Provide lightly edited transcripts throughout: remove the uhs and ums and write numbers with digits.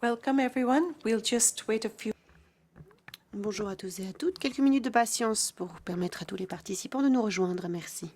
Welcome everyone. We'll just wait a few. Bonjour à tous et à toutes. Quelques minutes de patience pour permettre à tous les participants de nous rejoindre. Merci.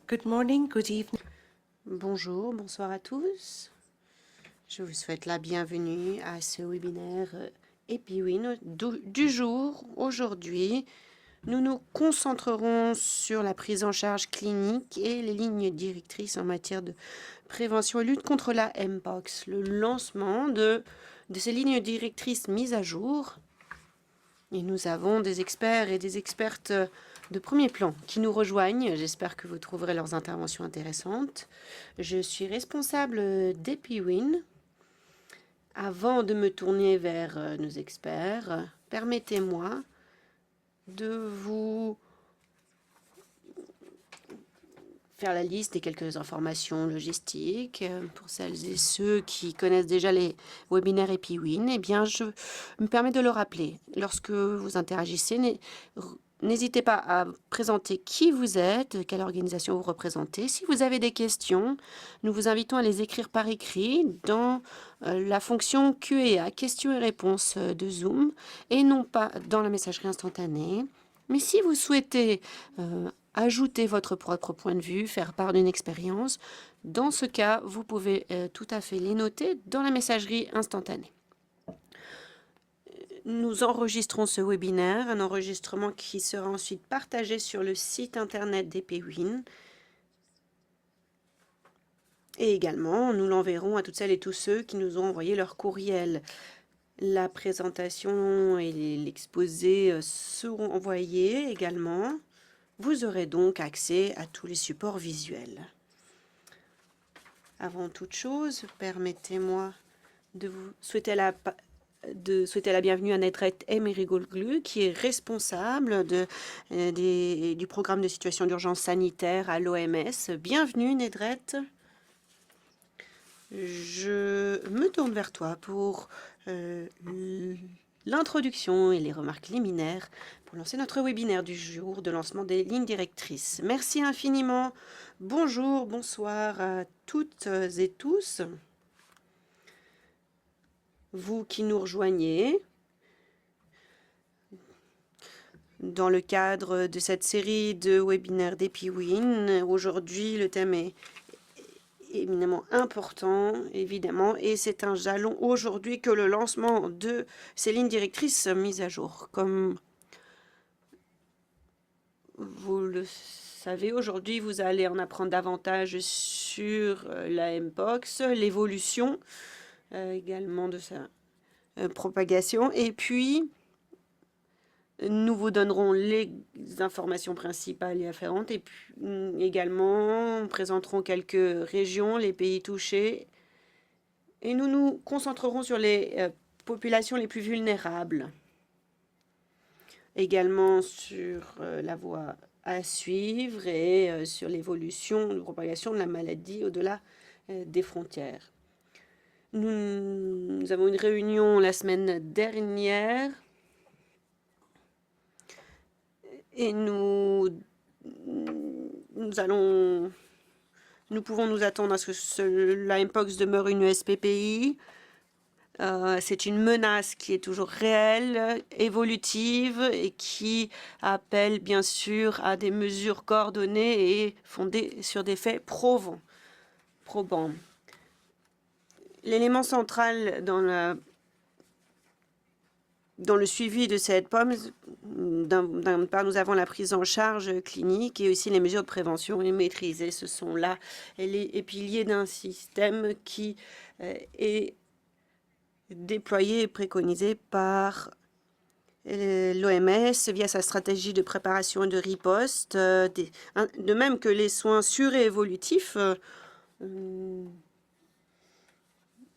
Good morning, good evening. Bonjour, bonsoir à tous. Je vous souhaite la bienvenue à ce webinaire EpiWin du jour. Aujourd'hui, nous nous concentrerons sur la prise en charge clinique et les lignes directrices en matière de prévention et lutte contre la Mpox. Le lancement de ces lignes directrices mises à jour. Et nous avons des experts et des expertes de premier plan qui nous rejoignent. J'espère que vous trouverez leurs interventions intéressantes. Je suis responsable d'EpiWin. Avant de me tourner vers nos experts, permettez-moi de vous faire la liste des quelques informations logistiques. Pour celles et ceux qui connaissent déjà les webinaires EpiWin, eh bien, je me permets de le rappeler. Lorsque vous interagissez, n'hésitez pas à présenter qui vous êtes, quelle organisation vous représentez. Si vous avez des questions, nous vous invitons à les écrire par écrit dans la fonction Q&A, questions et réponses de Zoom, et non pas dans la messagerie instantanée. Mais si vous souhaitez ajouter votre propre point de vue, faire part d'une expérience, dans ce cas, vous pouvez tout à fait les noter dans la messagerie instantanée. Nous enregistrons ce webinaire, un enregistrement qui sera ensuite partagé sur le site internet d'EpiWin. Et également, nous l'enverrons à toutes celles et tous ceux qui nous ont envoyé leur courriel. La présentation et l'exposé seront envoyés également. Vous aurez donc accès à tous les supports visuels. Avant toute chose, permettez-moi de vous souhaiter la bienvenue à Nedret Emerigolglu, qui est responsable du programme de situation d'urgence sanitaire à l'OMS. Bienvenue, Nedret. Je me tourne vers toi pour l'introduction et les remarques liminaires pour lancer notre webinaire du jour de lancement des lignes directrices. Merci infiniment. Bonjour, bonsoir à toutes et tous. Vous qui nous rejoignez dans le cadre de cette série de webinaires d'EpiWin. Aujourd'hui, le thème est éminemment important, évidemment, et c'est un jalon aujourd'hui que le lancement de ces lignes directrices mises à jour. Comme vous le savez, aujourd'hui, vous allez en apprendre davantage sur la Mpox, l'évolution également de sa propagation, et puis nous vous donnerons les informations principales et afférentes, et puis également nous présenterons quelques régions, les pays touchés, et nous nous concentrerons sur les populations les plus vulnérables. Également sur la voie à suivre et sur l'évolution, la propagation de la maladie au-delà des frontières. Nous avons une réunion la semaine dernière et nous allons Nous pouvons nous attendre à ce que la Mpox demeure une SPPI. C'est une menace qui est toujours réelle, évolutive et qui appelle bien sûr à des mesures coordonnées et fondées sur des faits probants. L'élément central dans le suivi de cette pomme, d'un part, nous avons la prise en charge clinique et aussi les mesures de prévention et maîtrisées. Ce sont là les piliers d'un système qui est déployé et préconisé par l'OMS via sa stratégie de préparation et de riposte, de même que les soins surévolutifs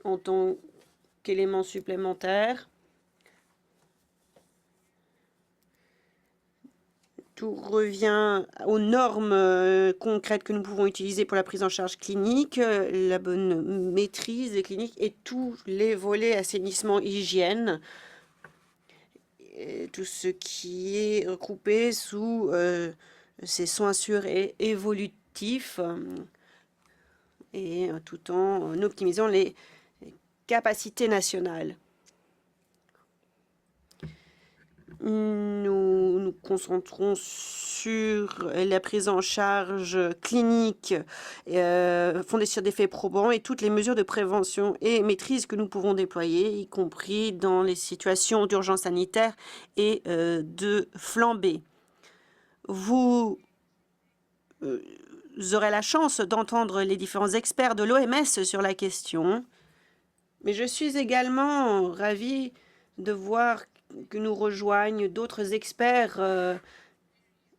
en tant qu'élément supplémentaire. Tout revient aux normes concrètes que nous pouvons utiliser pour la prise en charge clinique, la bonne maîtrise des cliniques et tous les volets assainissement, hygiène, et tout ce qui est regroupé sous ces soins sûrs et évolutifs, et tout en optimisant les capacités nationales. Nous nous concentrons sur la prise en charge clinique fondée sur des faits probants et toutes les mesures de prévention et maîtrise que nous pouvons déployer, y compris dans les situations d'urgence sanitaire et de flambée. Vous aurez la chance d'entendre les différents experts de l'OMS sur la question, mais je suis également ravie de voir que nous rejoignent d'autres experts,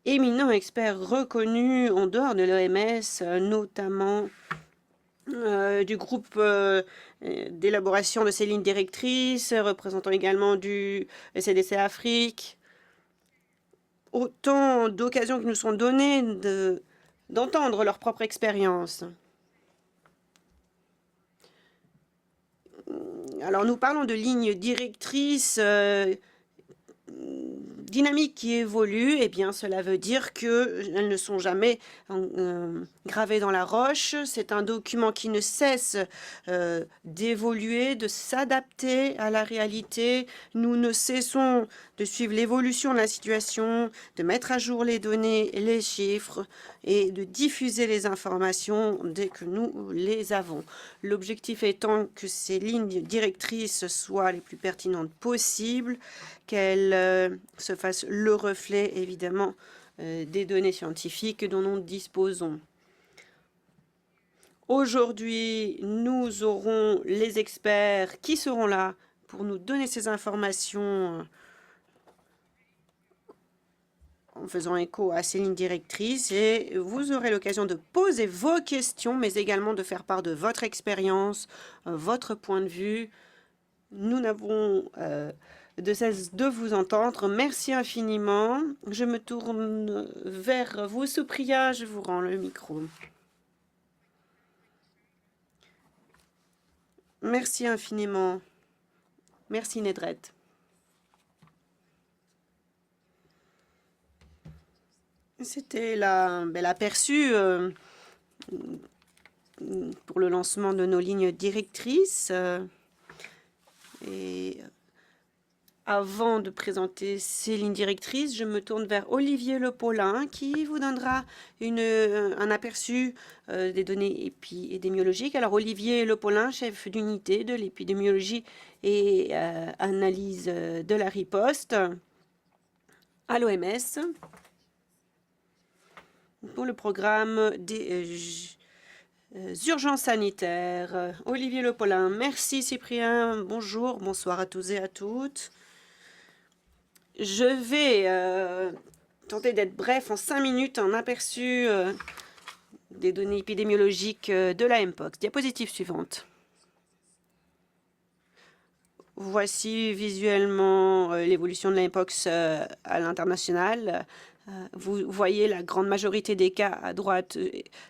éminents experts reconnus en dehors de l'OMS, notamment du groupe d'élaboration de ces lignes directrices, représentant également du CDC Afrique. Autant d'occasions qui nous sont données d'entendre leur propre expérience. Alors, nous parlons de lignes directrices dynamiques qui évoluent. Eh bien, cela veut dire qu'elles ne sont jamais gravées dans la roche. C'est un document qui ne cesse d'évoluer, de s'adapter à la réalité. Nous ne cessons de suivre l'évolution de la situation, de mettre à jour les données et les chiffres et de diffuser les informations dès que nous les avons. L'objectif étant que ces lignes directrices soient les plus pertinentes possibles, qu'elles se fassent le reflet, évidemment, des données scientifiques dont nous disposons. Aujourd'hui, nous aurons les experts qui seront là pour nous donner ces informations en faisant écho à ces lignes directrices, et vous aurez l'occasion de poser vos questions, mais également de faire part de votre expérience, votre point de vue. Nous n'avons de cesse de vous entendre. Merci infiniment. Je me tourne vers vous, Supriya. Je vous rends le micro. Merci infiniment. Merci, Nedret. C'était l'aperçu pour le lancement de nos lignes directrices. Et avant de présenter ces lignes directrices, je me tourne vers Olivier Le Paulin qui vous donnera un aperçu des données épidémiologiques. Alors, Olivier Le Paulin, chef d'unité de l'épidémiologie et analyse de la riposte à l'OMS pour le programme des urgences sanitaires. Olivier Le Paulin, merci Cyprien, bonjour, bonsoir à tous et à toutes. Je vais tenter d'être bref en 5 minutes, un aperçu des données épidémiologiques de la Mpox. Diapositive suivante. Voici visuellement l'évolution de la Mpox à l'international. Vous voyez la grande majorité des cas à droite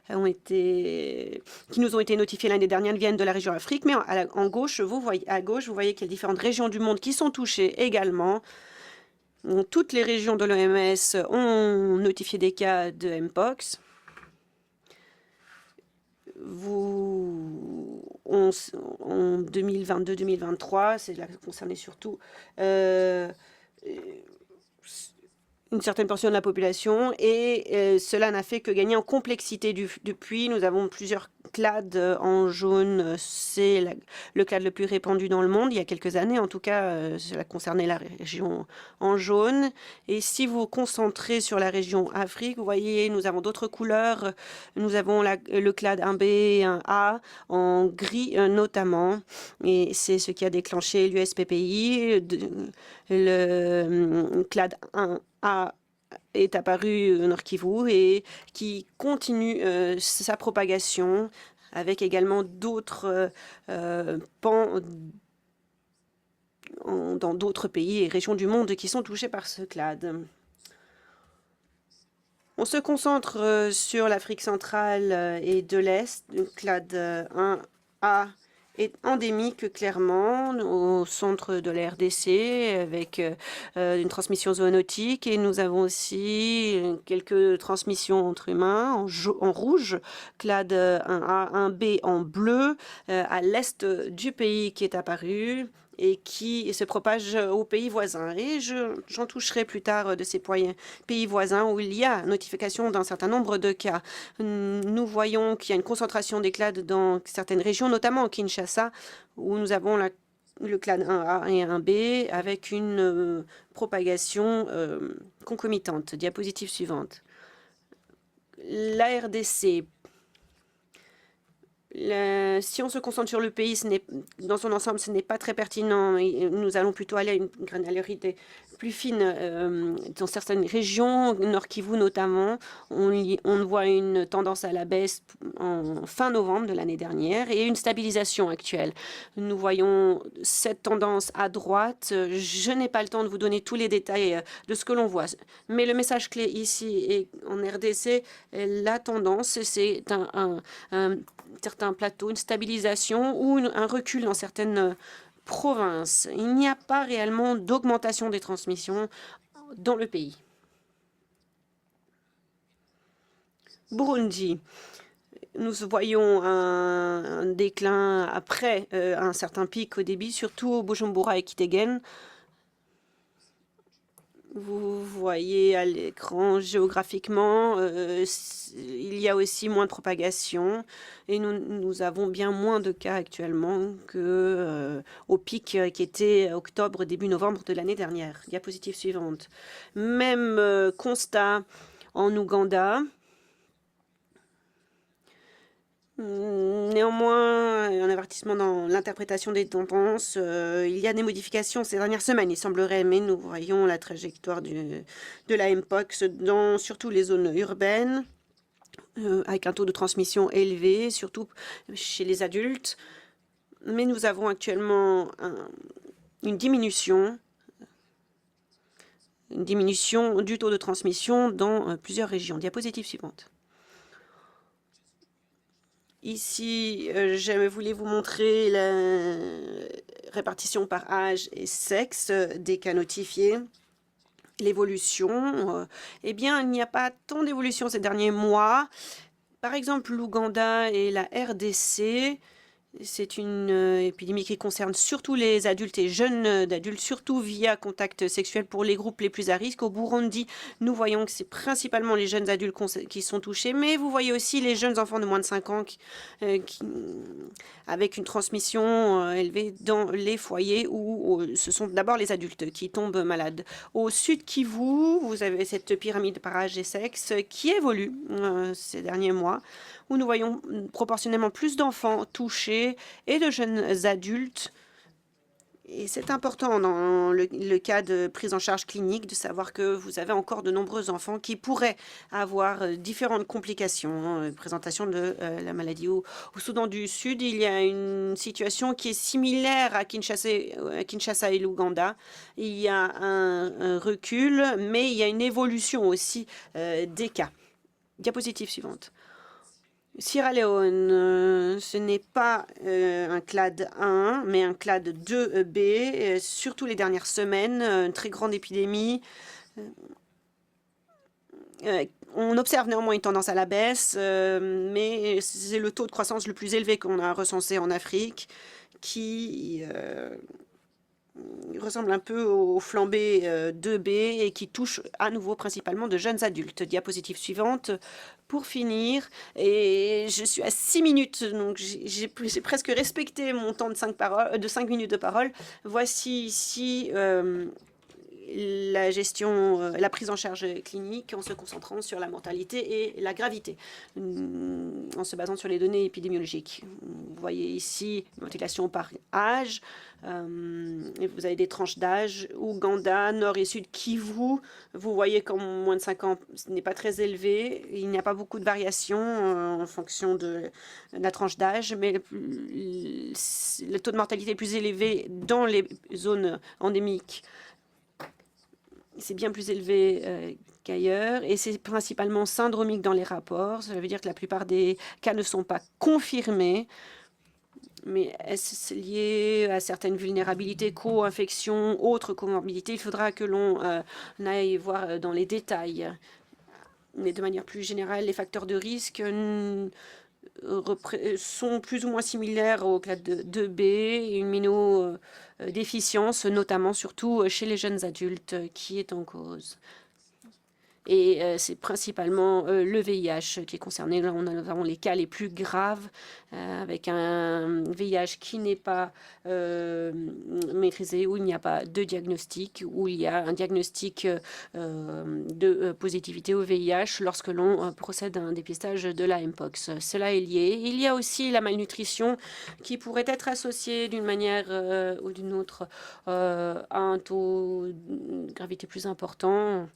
qui nous ont été notifiés l'année dernière viennent de la région Afrique, mais à gauche, vous voyez qu'il y a différentes régions du monde qui sont touchées également. Toutes les régions de l'OMS ont notifié des cas de Mpox. en 2022-2023, cela concernait surtout une certaine portion de la population et cela n'a fait que gagner en complexité depuis. Nous avons plusieurs clades en jaune. C'est le clade le plus répandu dans le monde. Il y a quelques années, en tout cas, cela concernait la région en jaune. Et si vous vous concentrez sur la région Afrique, vous voyez, nous avons d'autres couleurs. Nous avons le clade 1B et 1A en gris notamment. Et c'est ce qui a déclenché l'USPPI. Le clade 1A est apparu au Nord Kivu et qui continue sa propagation avec également d'autres pans dans d'autres pays et régions du monde qui sont touchés par ce clade. On se concentre sur l'Afrique centrale et de l'Est. Le clade 1A est endémique clairement au centre de la RDC avec une transmission zoonotique et nous avons aussi quelques transmissions entre humains en rouge, clade 1A, 1B en bleu à l'est du pays qui est apparu et qui se propage aux pays voisins. Et j'en toucherai plus tard de ces pays voisins où il y a notification d'un certain nombre de cas. Nous voyons qu'il y a une concentration des clades dans certaines régions, notamment au Kinshasa, où nous avons le clade 1A et 1B avec une propagation concomitante. Diapositive suivante. La RDC. Si on se concentre sur le pays, dans son ensemble, ce n'est pas très pertinent. Nous allons plutôt aller à une granularité plus fine dans certaines régions, Nord Kivu notamment. On voit une tendance à la baisse en fin novembre de l'année dernière et une stabilisation actuelle. Nous voyons cette tendance à droite. Je n'ai pas le temps de vous donner tous les détails de ce que l'on voit. Mais le message clé ici et en RDC, la tendance, c'est un certains plateaux, une stabilisation ou un recul dans certaines provinces. Il n'y a pas réellement d'augmentation des transmissions dans le pays. Burundi. Nous voyons un déclin après un certain pic au débit, surtout au Bujumbura et Kitegen. Vous voyez à l'écran géographiquement, il y a aussi moins de propagation et nous avons bien moins de cas actuellement qu'au pic qui était octobre, début novembre de l'année dernière. Diapositive suivante. Même constat en Ouganda. Néanmoins, un avertissement dans l'interprétation des tendances. Il y a des modifications ces dernières semaines, il semblerait, mais nous voyons la trajectoire de la Mpox dans surtout les zones urbaines, avec un taux de transmission élevé, surtout chez les adultes. Mais nous avons actuellement une diminution du taux de transmission dans plusieurs régions. Diapositive suivante. Ici, je voulais vous montrer la répartition par âge et sexe des cas notifiés. L'évolution, eh bien, il n'y a pas tant d'évolution ces derniers mois. Par exemple, l'Ouganda et la RDC, c'est une épidémie qui concerne surtout les adultes et jeunes adultes, surtout via contact sexuel pour les groupes les plus à risque. Au Burundi, nous voyons que c'est principalement les jeunes adultes qui sont touchés, mais vous voyez aussi les jeunes enfants de moins de 5 ans avec une transmission élevée dans les foyers où ce sont d'abord les adultes qui tombent malades. Au sud Kivu, vous avez cette pyramide par âge et sexe qui évolue ces derniers mois, où nous voyons proportionnellement plus d'enfants touchés et de jeunes adultes. Et c'est important dans le cas de prise en charge clinique de savoir que vous avez encore de nombreux enfants qui pourraient avoir différentes complications, présentation de la maladie. Au Soudan du Sud, il y a une situation qui est similaire à Kinshasa et l'Ouganda. Il y a un recul, mais il y a une évolution aussi des cas. Diapositive suivante. Sierra Leone, ce n'est pas un clade 1, mais un clade 2B, surtout les dernières semaines, une très grande épidémie. On observe néanmoins une tendance à la baisse, mais c'est le taux de croissance le plus élevé qu'on a recensé en Afrique, qui ressemble un peu aux flambées 2B et qui touche à nouveau principalement de jeunes adultes. Diapositive suivante pour finir. Et je suis à 6 minutes, donc j'ai presque respecté mon temps de 5 minutes de parole. Voici ici la gestion, la prise en charge clinique en se concentrant sur la mortalité et la gravité, en se basant sur les données épidémiologiques. Vous voyez ici ventilation par âge, et vous avez des tranches d'âge, Ouganda, Nord et Sud, Kivu. Vous voyez qu'en moins de 5 ans, ce n'est pas très élevé. Il n'y a pas beaucoup de variations en fonction de la tranche d'âge, mais le taux de mortalité est plus élevé dans les zones endémiques. C'est bien plus élevé qu'ailleurs et c'est principalement syndromique dans les rapports. Ça veut dire que la plupart des cas ne sont pas confirmés. Mais est-ce lié à certaines vulnérabilités, co-infections, autres comorbidités? Il faudra que l'on aille voir dans les détails. Mais de manière plus générale, les facteurs de risque sont plus ou moins similaires au clade 2B, une immunodéficience, notamment surtout chez les jeunes adultes, qui est en cause. Et c'est principalement le VIH qui est concerné. Là, on a notamment les cas les plus graves, avec un VIH qui n'est pas maîtrisé, où il n'y a pas de diagnostic, où il y a un diagnostic de positivité au VIH lorsque l'on procède à un dépistage de la Mpox. Cela est lié. Il y a aussi la malnutrition qui pourrait être associée d'une manière ou d'une autre à un taux de gravité plus important.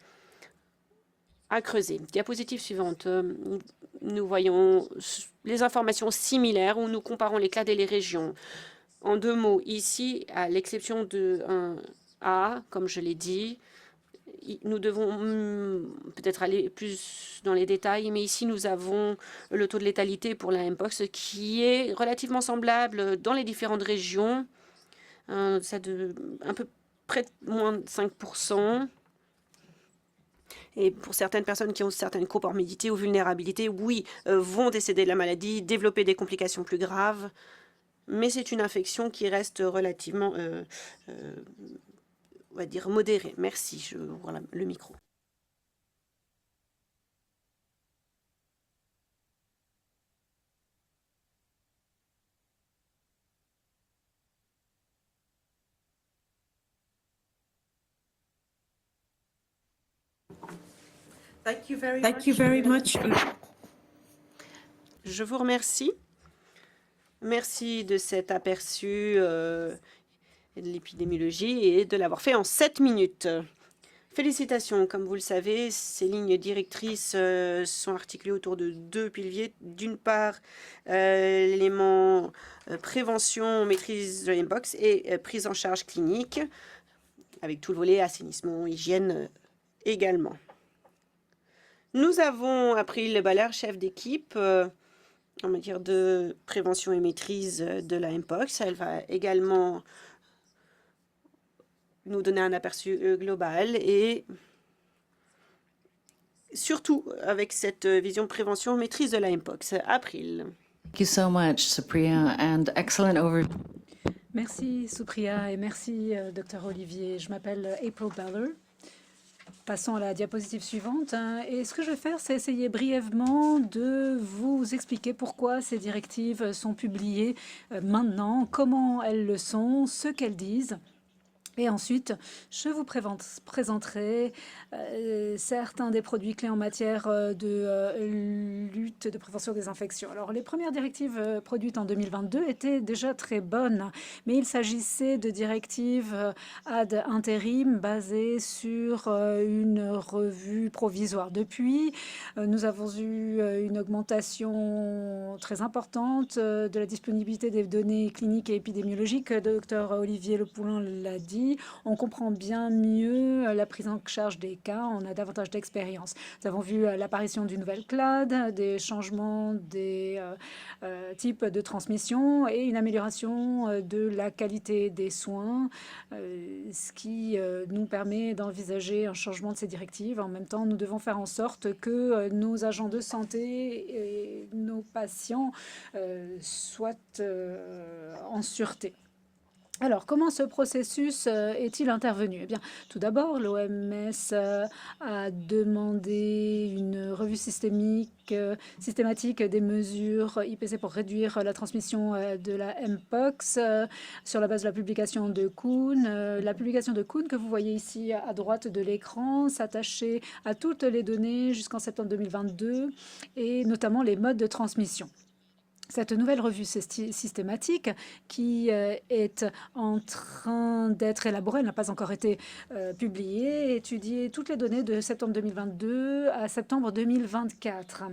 À creuser. Diapositive suivante. Nous voyons les informations similaires où nous comparons les clades et les régions. En 2 mots, ici, à l'exception de 1A, comme je l'ai dit, nous devons peut-être aller plus dans les détails, mais ici, nous avons le taux de létalité pour la Mpox qui est relativement semblable dans les différentes régions. Ça de un peu près de moins de 5%. Et pour certaines personnes qui ont certaines comorbidités ou vulnérabilités, oui, vont décéder de la maladie, développer des complications plus graves. Mais c'est une infection qui reste relativement, on va dire, modérée. Merci, je ouvre le micro. Thank you very much. Je vous remercie. Merci de cet aperçu de l'épidémiologie et de l'avoir fait en 7 minutes. Félicitations. Comme vous le savez, ces lignes directrices sont articulées autour de 2 piliers. D'une part, l'élément prévention, maîtrise de l'Mpox et prise en charge clinique, avec tout le volet assainissement, hygiène également. Nous avons appris le Baller, chef d'équipe, en matière de prévention et maîtrise de la Mpox. Elle va également nous donner un aperçu global et surtout avec cette vision prévention et maîtrise de la Mpox. April. Thank you so much, Supriya, and excellent overview. Merci Supriya et merci Dr Olivier. Je m'appelle April Baller. Passons à la diapositive suivante. Et ce que je vais faire, c'est essayer brièvement de vous expliquer pourquoi ces directives sont publiées maintenant, comment elles le sont, ce qu'elles disent. Et ensuite, je vous présenterai certains des produits clés en matière de lutte de prévention des infections. Alors, les premières directives produites en 2022 étaient déjà très bonnes, mais il s'agissait de directives ad intérim basées sur une revue provisoire. Depuis, nous avons eu une augmentation très importante de la disponibilité des données cliniques et épidémiologiques. Dr Olivier Lepoulain l'a dit. technologie, on comprend bien mieux la prise en charge des cas, on a davantage d'expérience. Nous avons vu l'apparition du nouvel CLAD, des changements des types de transmission et une amélioration de la qualité des soins, ce qui nous permet d'envisager un changement de ces directives. En même temps, nous devons faire en sorte que nos agents de santé et nos patients soient en sûreté. Alors, comment ce processus est-il intervenu? Eh bien, tout d'abord, l'OMS a demandé une revue systématique des mesures IPC pour réduire la transmission de la Mpox sur la base de la publication de Kuhn. La publication de Kuhn que vous voyez ici à droite de l'écran s'attachait à toutes les données jusqu'en septembre 2022 et notamment les modes de transmission. Cette nouvelle revue systématique qui est en train d'être élaborée, elle n'a pas encore été publiée, étudie toutes les données de septembre 2022 à septembre 2024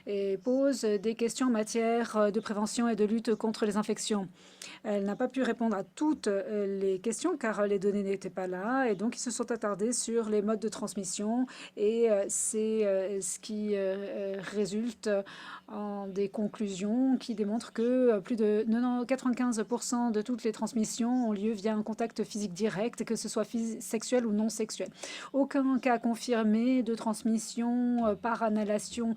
et pose des questions en matière de prévention et de lutte contre les infections. Elle n'a pas pu répondre à toutes les questions car les données n'étaient pas là et donc ils se sont attardés sur les modes de transmission et c'est ce qui résulte en des conclusions qui démontrent que plus de 95% de toutes les transmissions ont lieu via un contact physique direct, que ce soit sexuel ou non sexuel. Aucun cas confirmé de transmission par inhalation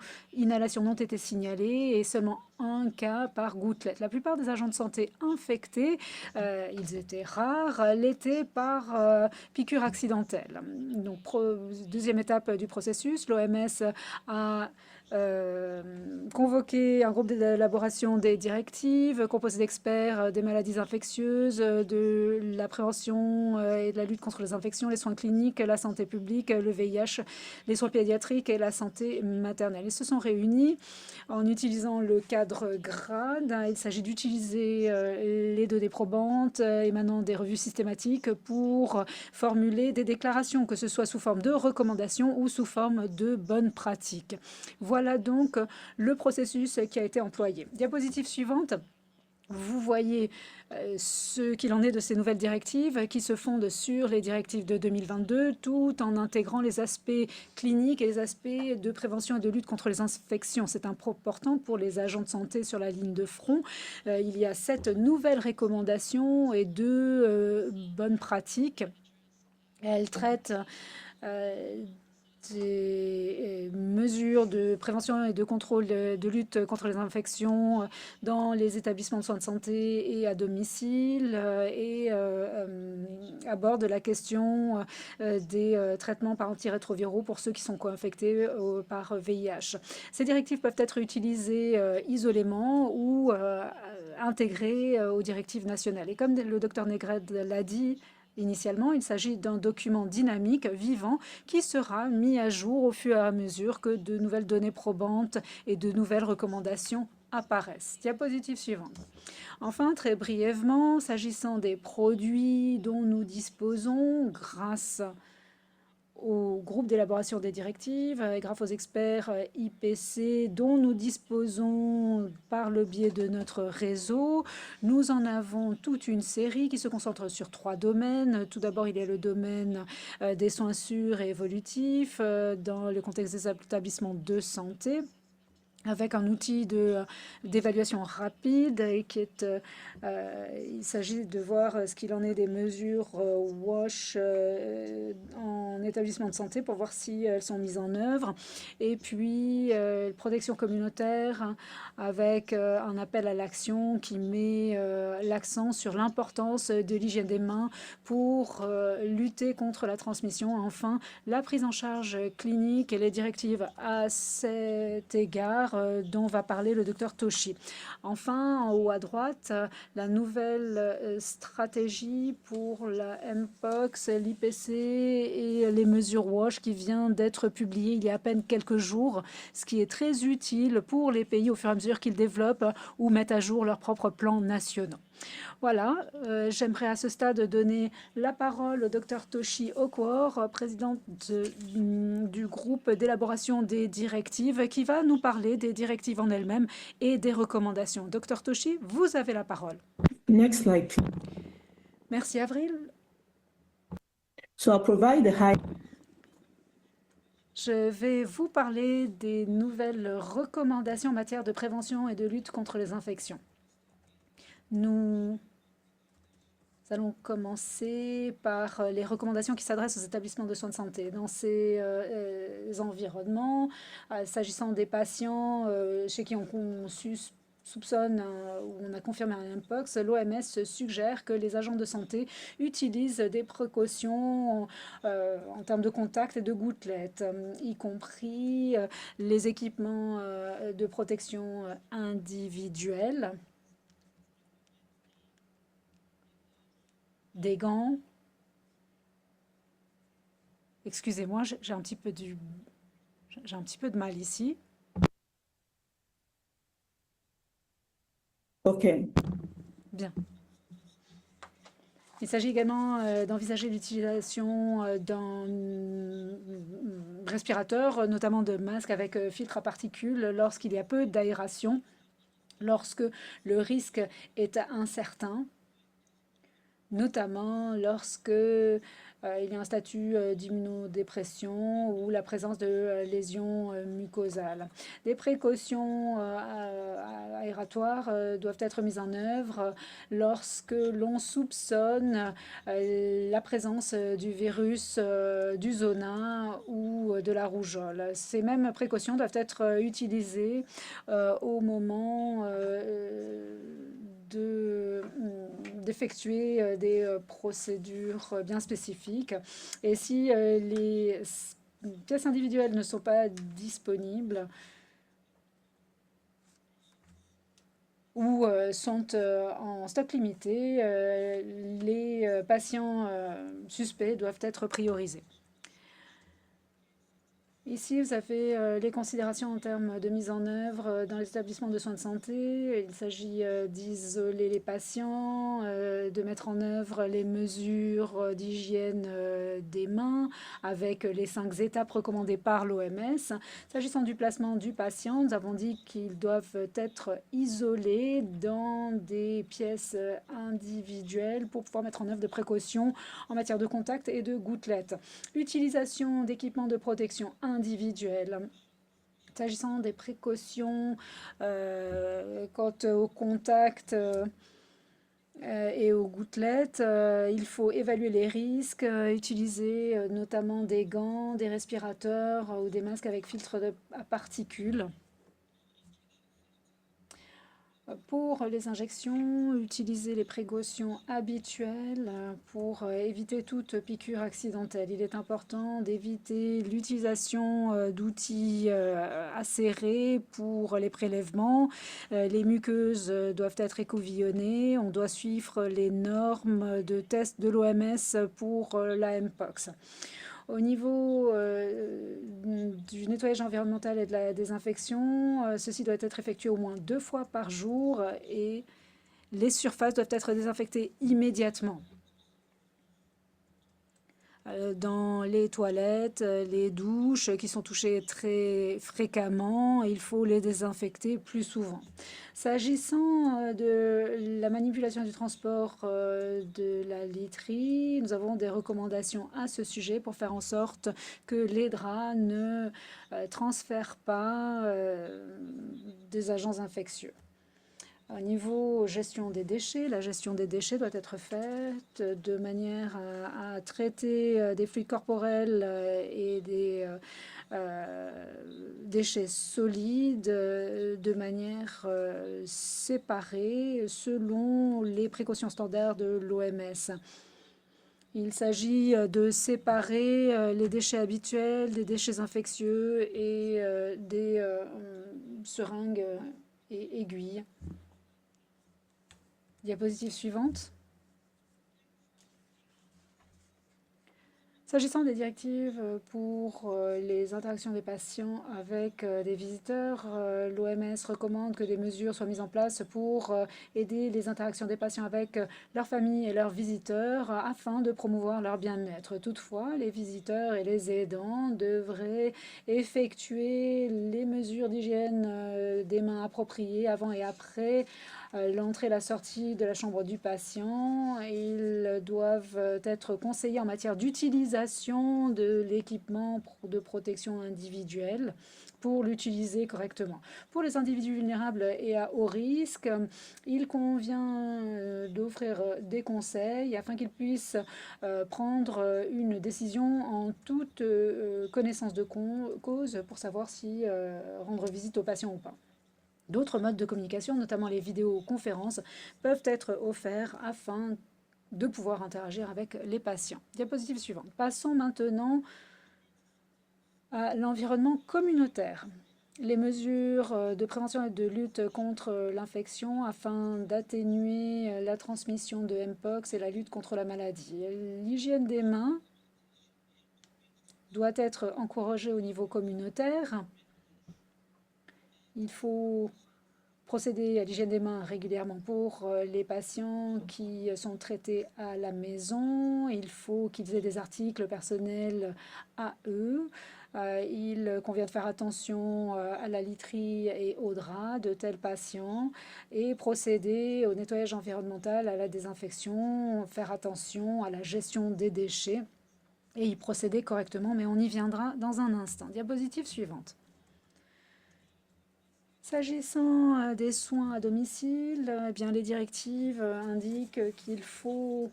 n'ont été signalés et seulement un cas par gouttelette. La plupart des agents de santé infectés, ils étaient rares, l'étaient par piqûre accidentelle. Donc, deuxième étape du processus, l'OMS a convoqué un groupe d'élaboration des directives composé d'experts des maladies infectieuses, de la prévention et de la lutte contre les infections, les soins cliniques, la santé publique, le VIH, les soins pédiatriques et la santé maternelle. Ils se sont réunis en utilisant le cadre GRAD. Il s'agit d'utiliser les données probantes émanant des revues systématiques pour formuler des déclarations, que ce soit sous forme de recommandations ou sous forme de bonnes pratiques. Voilà donc le processus qui a été employé. Diapositive suivante. Vous voyez ce qu'il en est de ces nouvelles directives qui se fondent sur les directives de 2022 tout en intégrant les aspects cliniques et les aspects de prévention et de lutte contre les infections. C'est important pour les agents de santé sur la ligne de front. Il y a 7 nouvelles recommandations et 2 bonnes pratiques. Elles traitent des mesures de prévention et de contrôle de lutte contre les infections dans les établissements de soins de santé et à domicile et aborde la question des traitements par antirétroviraux pour ceux qui sont co-infectés par VIH. Ces directives peuvent être utilisées isolément ou intégrées aux directives nationales. Et comme le docteur Negred l'a dit, initialement, il s'agit d'un document dynamique, vivant, qui sera mis à jour au fur et à mesure que de nouvelles données probantes et de nouvelles recommandations apparaissent. Diapositive suivante. Enfin, très brièvement, s'agissant des produits dont nous disposons grâce au groupe d'élaboration des directives et grâce aux experts IPC dont nous disposons par le biais de notre réseau. Nous en avons toute une série qui se concentre sur 3 domaines. Tout d'abord, il y a le domaine des soins sûrs et évolutifs dans le contexte des établissements de santé, avec un outil d'évaluation rapide et qui est, il s'agit de voir ce qu'il en est des mesures WASH en établissement de santé pour voir si elles sont mises en œuvre. Et puis, protection communautaire avec un appel à l'action qui met l'accent sur l'importance de l'hygiène des mains pour lutter contre la transmission. Enfin, la prise en charge clinique et les directives à cet égard dont va parler le docteur Toshi. Enfin, en haut à droite, la nouvelle stratégie pour la Mpox, l'IPC et les mesures WASH qui vient d'être publiée il y a à peine quelques jours, ce qui est très utile pour les pays au fur et à mesure qu'ils développent ou mettent à jour leurs propres plans nationaux. Voilà, j'aimerais à ce stade donner la parole au docteur Toshi Okwor, président du groupe d'élaboration des directives, qui va nous parler des directives en elles-mêmes et des recommandations. Docteur Toshi, vous avez la parole. Next slide, please. Merci, Avril. So I'll provide the high. Je vais vous parler des nouvelles recommandations en matière de prévention et de lutte contre les infections. Nous allons commencer par les recommandations qui s'adressent aux établissements de soins de santé. Dans ces environnements, s'agissant des patients chez qui on soupçonne ou on a confirmé un mpox, l'OMS suggère que les agents de santé utilisent des précautions en termes de contact et de gouttelettes, y compris les équipements de protection individuelle, des gants. Excusez-moi, j'ai un petit peu de mal ici. OK. Bien. Il s'agit également d'envisager l'utilisation d'un respirateur, notamment de masques avec filtre à particules, lorsqu'il y a peu d'aération, lorsque le risque est incertain, notamment lorsque il y a un statut d'immunodépression ou la présence de lésions mucosales. Des précautions aératoires doivent être mises en œuvre lorsque l'on soupçonne la présence du virus du zona ou de la rougeole. Ces mêmes précautions doivent être utilisées au moment d'effectuer des procédures bien spécifiques. Et si les pièces individuelles ne sont pas disponibles ou sont en stock limité, les patients suspects doivent être priorisés. Ici, vous avez les considérations en termes de mise en œuvre dans les établissements de soins de santé. Il s'agit d'isoler les patients, de mettre en œuvre les mesures d'hygiène des mains avec les 5 étapes recommandées par l'OMS. S'agissant du placement du patient, nous avons dit qu'ils doivent être isolés dans des pièces individuelles pour pouvoir mettre en œuvre des précautions en matière de contact et de gouttelettes. Utilisation d'équipements de protection individuelle. S'agissant des précautions quant au contact et aux gouttelettes, il faut évaluer les risques, utiliser notamment des gants, des respirateurs ou des masques avec filtre à particules. Pour les injections, utiliser les précautions habituelles pour éviter toute piqûre accidentelle. Il est important d'éviter l'utilisation d'outils acérés pour les prélèvements. Les muqueuses doivent être écouvillonnées. On doit suivre les normes de test de l'OMS pour la mpox. Au niveau du nettoyage environnemental et de la désinfection, ceci doit être effectué au moins 2 fois par jour et les surfaces doivent être désinfectées immédiatement. Dans les toilettes, les douches qui sont touchées très fréquemment, il faut les désinfecter plus souvent. S'agissant de la manipulation du transport de la literie, nous avons des recommandations à ce sujet pour faire en sorte que les draps ne transfèrent pas des agents infectieux. Au niveau gestion des déchets, la gestion des déchets doit être faite de manière à traiter des fluides corporels et des déchets solides de manière séparée selon les précautions standards de l'OMS. Il s'agit de séparer les déchets habituels des déchets infectieux et des seringues et aiguilles. Diapositive suivante. S'agissant des directives pour les interactions des patients avec des visiteurs, l'OMS recommande que des mesures soient mises en place pour aider les interactions des patients avec leurs familles et leurs visiteurs afin de promouvoir leur bien-être. Toutefois, les visiteurs et les aidants devraient effectuer les mesures d'hygiène des mains appropriées avant et après l'entrée et la sortie de la chambre du patient. Ils doivent être conseillés en matière d'utilisation de l'équipement de protection individuelle pour l'utiliser correctement. Pour les individus vulnérables et à haut risque, il convient d'offrir des conseils afin qu'ils puissent prendre une décision en toute connaissance de cause pour savoir si rendre visite au patient ou pas. D'autres modes de communication, notamment les vidéoconférences, peuvent être offerts afin de pouvoir interagir avec les patients. Diapositive suivante. Passons maintenant à l'environnement communautaire. Les mesures de prévention et de lutte contre l'infection afin d'atténuer la transmission de Mpox et la lutte contre la maladie. L'hygiène des mains doit être encouragée au niveau communautaire. Il faut procéder à l'hygiène des mains régulièrement pour les patients qui sont traités à la maison. Il faut qu'ils aient des articles personnels à eux. Il convient de faire attention à la literie et aux draps de tels patients et procéder au nettoyage environnemental, à la désinfection, faire attention à la gestion des déchets et y procéder correctement, mais on y viendra dans un instant. Diapositive suivante. S'agissant des soins à domicile, eh bien, les directives indiquent qu'il faut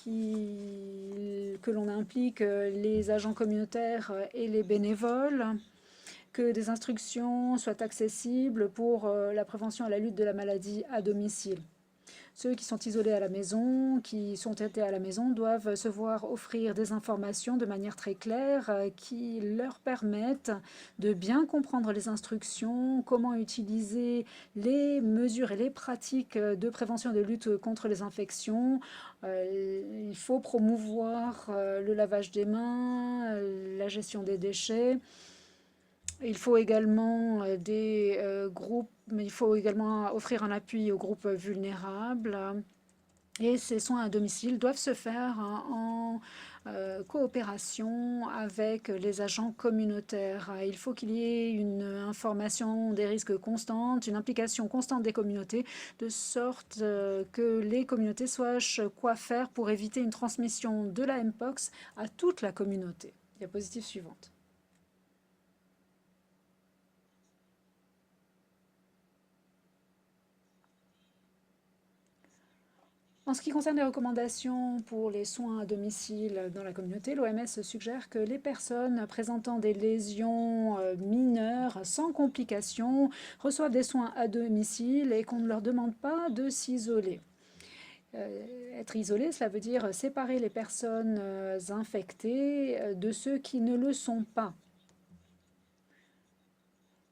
que l'on implique les agents communautaires et les bénévoles, que des instructions soient accessibles pour la prévention et la lutte de la maladie à domicile. Ceux qui sont isolés à la maison, qui sont traités à la maison, doivent se voir offrir des informations de manière très claire qui leur permettent de bien comprendre les instructions, comment utiliser les mesures et les pratiques de prévention et de lutte contre les infections. Il faut promouvoir le lavage des mains, la gestion des déchets. Il faut également il faut également offrir un appui aux groupes vulnérables. Et ces soins à domicile doivent se faire en coopération avec les agents communautaires. Il faut qu'il y ait une information des risques constante, une implication constante des communautés, de sorte que les communautés sachent quoi faire pour éviter une transmission de la Mpox à toute la communauté. Diapositive suivante. En ce qui concerne les recommandations pour les soins à domicile dans la communauté, l'OMS suggère que les personnes présentant des lésions mineures sans complications reçoivent des soins à domicile et qu'on ne leur demande pas de s'isoler. Être isolé, cela veut dire séparer les personnes infectées de ceux qui ne le sont pas.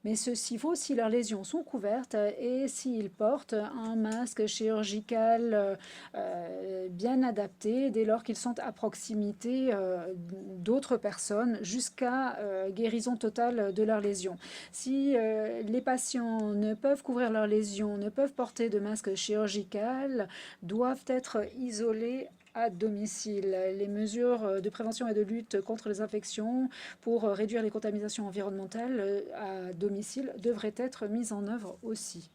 Mais ceci vaut si leurs lésions sont couvertes et s'ils portent un masque chirurgical bien adapté dès lors qu'ils sont à proximité d'autres personnes jusqu'à guérison totale de leurs lésions. Si les patients ne peuvent couvrir leurs lésions, ne peuvent porter de masque chirurgical, doivent être isolés à domicile. Les mesures de prévention et de lutte contre les infections pour réduire les contaminations environnementales à domicile devraient être mises en œuvre aussi.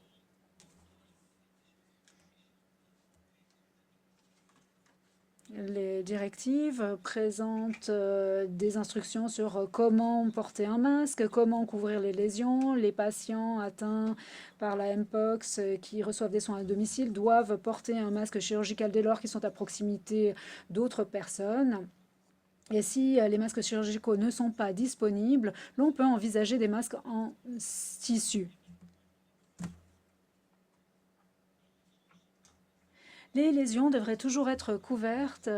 Les directives présentent des instructions sur comment porter un masque, comment couvrir les lésions. Les patients atteints par la Mpox qui reçoivent des soins à domicile doivent porter un masque chirurgical dès lors qu'ils sont à proximité d'autres personnes. Et si les masques chirurgicaux ne sont pas disponibles, l'on peut envisager des masques en tissu. Les lésions devraient toujours être couvertes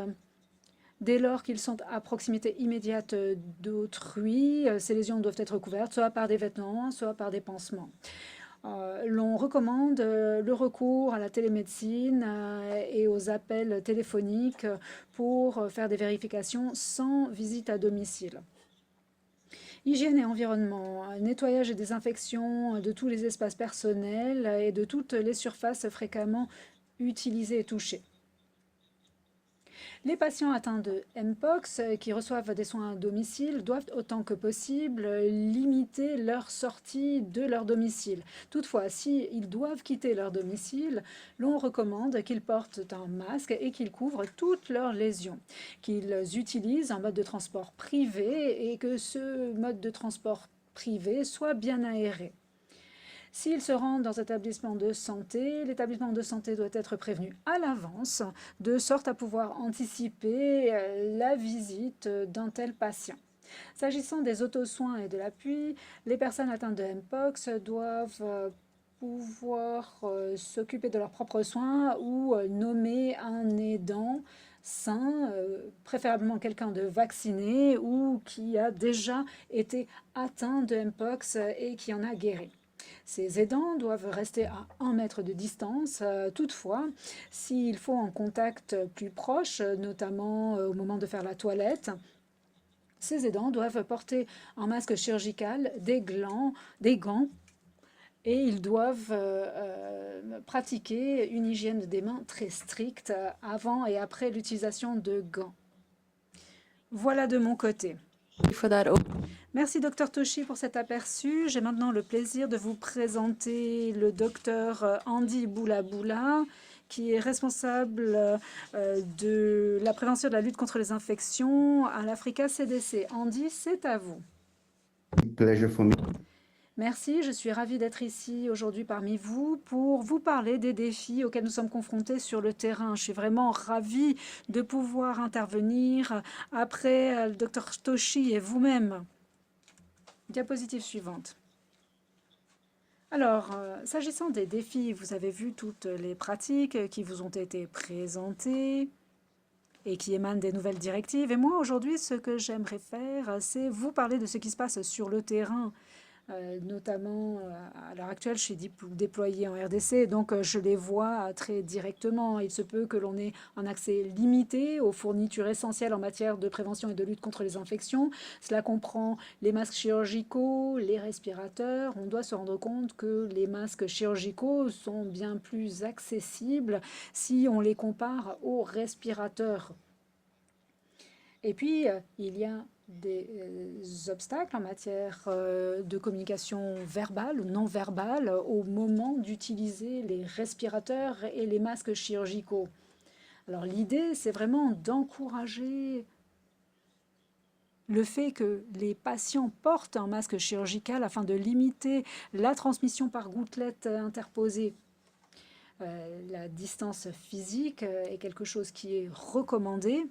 dès lors qu'ils sont à proximité immédiate d'autrui. Ces lésions doivent être couvertes soit par des vêtements, soit par des pansements. L'on recommande le recours à la télémédecine et aux appels téléphoniques pour faire des vérifications sans visite à domicile. Hygiène et environnement, nettoyage et désinfection de tous les espaces personnels et de toutes les surfaces fréquemment utilisées et touchées. Les patients atteints de Mpox qui reçoivent des soins à domicile doivent autant que possible limiter leur sortie de leur domicile. Toutefois, s'ils doivent quitter leur domicile, l'on recommande qu'ils portent un masque et qu'ils couvrent toutes leurs lésions, qu'ils utilisent un mode de transport privé et que ce mode de transport privé soit bien aéré. S'ils se rendent dans un établissement de santé, l'établissement de santé doit être prévenu à l'avance, de sorte à pouvoir anticiper la visite d'un tel patient. S'agissant des autosoins et de l'appui, les personnes atteintes de Mpox doivent pouvoir s'occuper de leurs propres soins ou nommer un aidant sain, préférablement quelqu'un de vacciné ou qui a déjà été atteint de Mpox et qui en a guéri. Ces aidants doivent rester à 1 mètre de distance. Toutefois, s'il faut un contact plus proche, notamment au moment de faire la toilette, ces aidants doivent porter un masque chirurgical, des gants, et ils doivent pratiquer une hygiène des mains très stricte avant et après l'utilisation de gants. Voilà de mon côté. For that. Merci Dr Toshi pour cet aperçu. J'ai maintenant le plaisir de vous présenter le Dr Andy Boulaboula, qui est responsable de la prévention de la lutte contre les infections à l'Africa CDC. Andy, c'est à vous. Pleasure for me. Merci, je suis ravie d'être ici aujourd'hui parmi vous pour vous parler des défis auxquels nous sommes confrontés sur le terrain. Je suis vraiment ravie de pouvoir intervenir après le Dr Toshi et vous-même. Diapositive suivante. Alors, s'agissant des défis, vous avez vu toutes les pratiques qui vous ont été présentées et qui émanent des nouvelles directives. Et moi, aujourd'hui, ce que j'aimerais faire, c'est vous parler de ce qui se passe sur le terrain. Notamment à l'heure actuelle, je suis déployée en RDC, donc je les vois très directement. Il se peut que l'on ait un accès limité aux fournitures essentielles en matière de prévention et de lutte contre les infections. Cela comprend les masques chirurgicaux, les respirateurs. On doit se rendre compte que les masques chirurgicaux sont bien plus accessibles si on les compare aux respirateurs. Et puis, il y a des obstacles en matière de communication verbale ou non verbale au moment d'utiliser les respirateurs et les masques chirurgicaux. Alors l'idée, c'est vraiment d'encourager le fait que les patients portent un masque chirurgical afin de limiter la transmission par gouttelettes interposées. La distance physique est quelque chose qui est recommandé,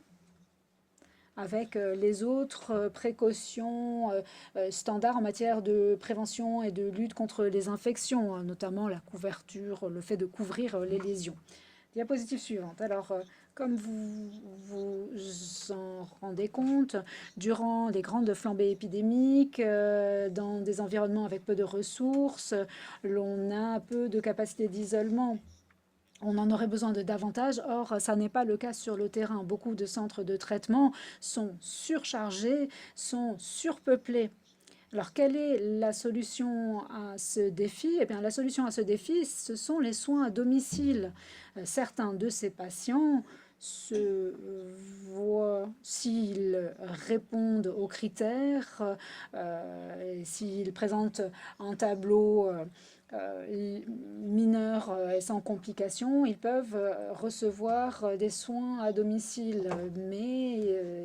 avec les autres précautions standards en matière de prévention et de lutte contre les infections, notamment la couverture, le fait de couvrir les lésions. Diapositive suivante. Alors, comme vous vous en rendez compte, durant les grandes flambées épidémiques, dans des environnements avec peu de ressources, l'on a peu de capacité d'isolement. On en aurait besoin de davantage, or ça n'est pas le cas sur le terrain. Beaucoup de centres de traitement sont surchargés, sont surpeuplés. Alors, quelle est la solution à ce défi? Eh bien, la solution à ce défi, ce sont les soins à domicile. Certains de ces patients se voient, s'ils répondent aux critères, s'ils présentent un tableau mineurs et sans complications, ils peuvent recevoir des soins à domicile. Mais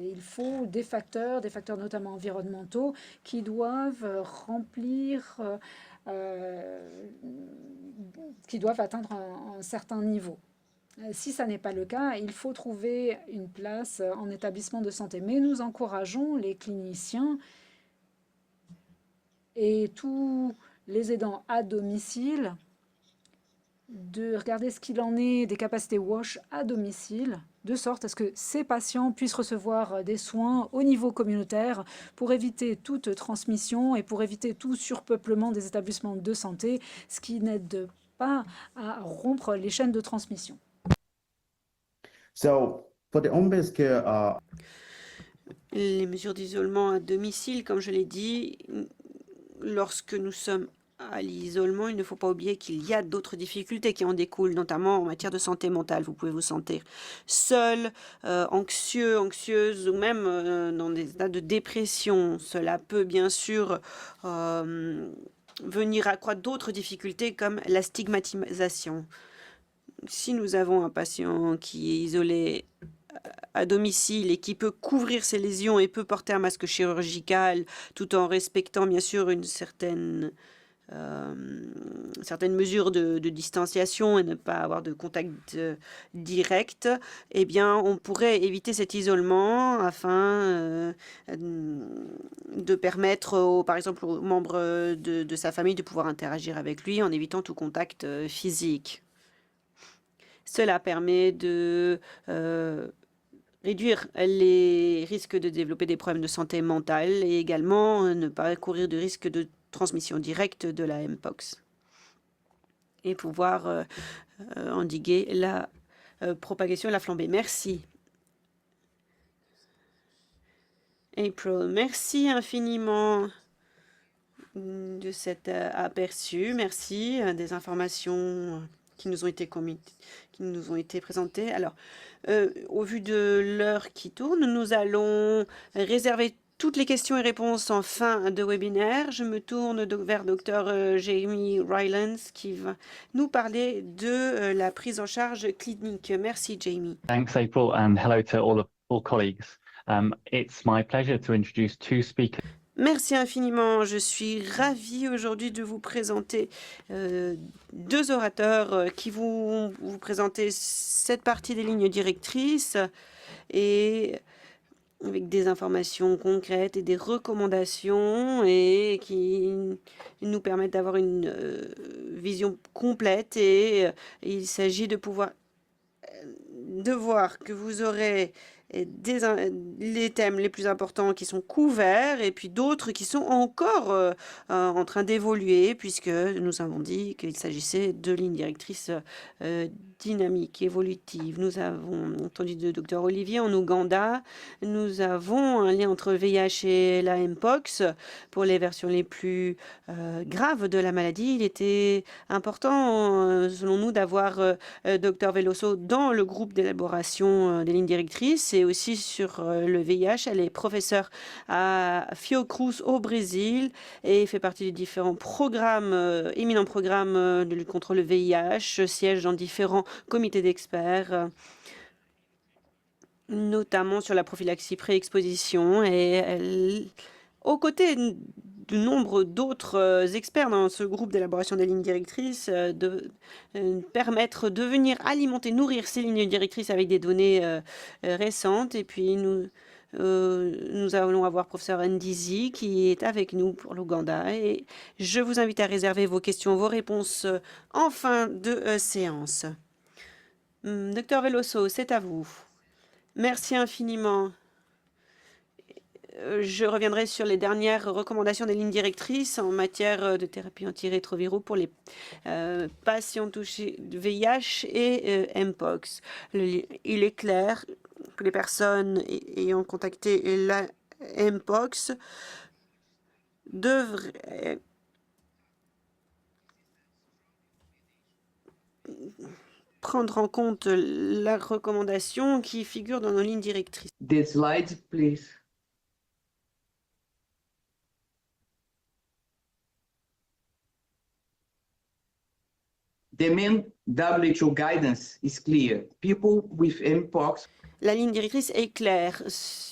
il faut des facteurs notamment environnementaux, qui doivent remplir, qui doivent atteindre un certain niveau. Si ça n'est pas le cas, il faut trouver une place en établissement de santé. Mais nous encourageons les cliniciens et tous les aidants à domicile de regarder ce qu'il en est des capacités WASH à domicile, de sorte à ce que ces patients puissent recevoir des soins au niveau communautaire pour éviter toute transmission et pour éviter tout surpeuplement des établissements de santé, ce qui n'aide pas à rompre les chaînes de transmission. So, for the home-based care, Les mesures d'isolement à domicile, comme je l'ai dit, lorsque nous sommes à l'isolement, il ne faut pas oublier qu'il y a d'autres difficultés qui en découlent, notamment en matière de santé mentale. Vous pouvez vous sentir seul, anxieux, anxieuse ou même dans des états de dépression. Cela peut bien sûr venir accroître d'autres difficultés comme la stigmatisation. Si nous avons un patient qui est isolé à domicile et qui peut couvrir ses lésions et peut porter un masque chirurgical tout en respectant bien sûr une certaine mesures de distanciation et ne pas avoir de contact direct, eh bien, on pourrait éviter cet isolement afin de permettre, par exemple, aux membres de sa famille de pouvoir interagir avec lui en évitant tout contact physique. Cela permet de réduire les risques de développer des problèmes de santé mentale et également ne pas courir de risque de transmission directe de la Mpox et pouvoir endiguer la propagation de la flambée. Merci. April, merci infiniment de cet aperçu. Merci des informations qui nous ont été présentées. Alors, au vu de l'heure qui tourne, nous allons réserver toutes les questions et réponses en fin de webinaire. Je me tourne vers Dr Jamie Rylance qui va nous parler de la prise en charge clinique. Merci Jamie. Thanks April and hello to all colleagues. It's my pleasure to introduce two speakers. Merci infiniment. Je suis ravie aujourd'hui de vous présenter deux orateurs qui vont vous présenter cette partie des lignes directrices et avec des informations concrètes et des recommandations et qui nous permettent d'avoir une vision complète. Et il s'agit de voir que vous aurez les thèmes les plus importants qui sont couverts et puis d'autres qui sont encore en train d'évoluer puisque nous avons dit qu'il s'agissait de lignes directrices dynamiques, évolutives. Nous avons entendu de Dr Olivier en Ouganda. Nous avons un lien entre le VIH et la Mpox pour les versions les plus graves de la maladie. Il était important, selon nous, d'avoir Dr Veloso dans le groupe d'élaboration des lignes directrices et aussi sur le VIH. Elle est professeure à Fiocruz au Brésil et fait partie des différents programmes, éminents programmes de lutte contre le VIH, siège dans différents comités d'experts, notamment sur la prophylaxie pré-exposition. Et elle, aux côtés de nombre d'autres experts dans ce groupe d'élaboration des lignes directrices, de permettre de venir alimenter, nourrir ces lignes directrices avec des données récentes. Et puis nous allons avoir professeur Ndizi qui est avec nous pour l'Ouganda. Et je vous invite à réserver vos questions, vos réponses en fin de séance. Docteur Veloso, c'est à vous. Merci infiniment. Je reviendrai sur les dernières recommandations des lignes directrices en matière de thérapie antirétroviraux pour les patients touchés de VIH et Mpox. Il est clair que les personnes ayant contacté la Mpox devraient prendre en compte la recommandation qui figure dans nos lignes directrices. The slides, please. The main WHO guidance is clear. People with Mpox. La ligne directrice est claire.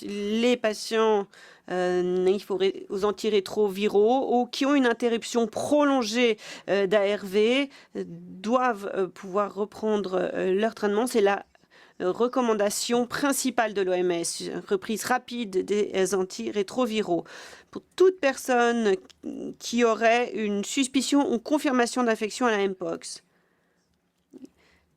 Les patients aux antirétroviraux ou qui ont une interruption prolongée d'ARV doivent pouvoir reprendre leur traitement. C'est la recommandation principale de l'OMS, reprise rapide des antirétroviraux. Pour toute personne qui aurait une suspicion ou confirmation d'infection à la Mpox,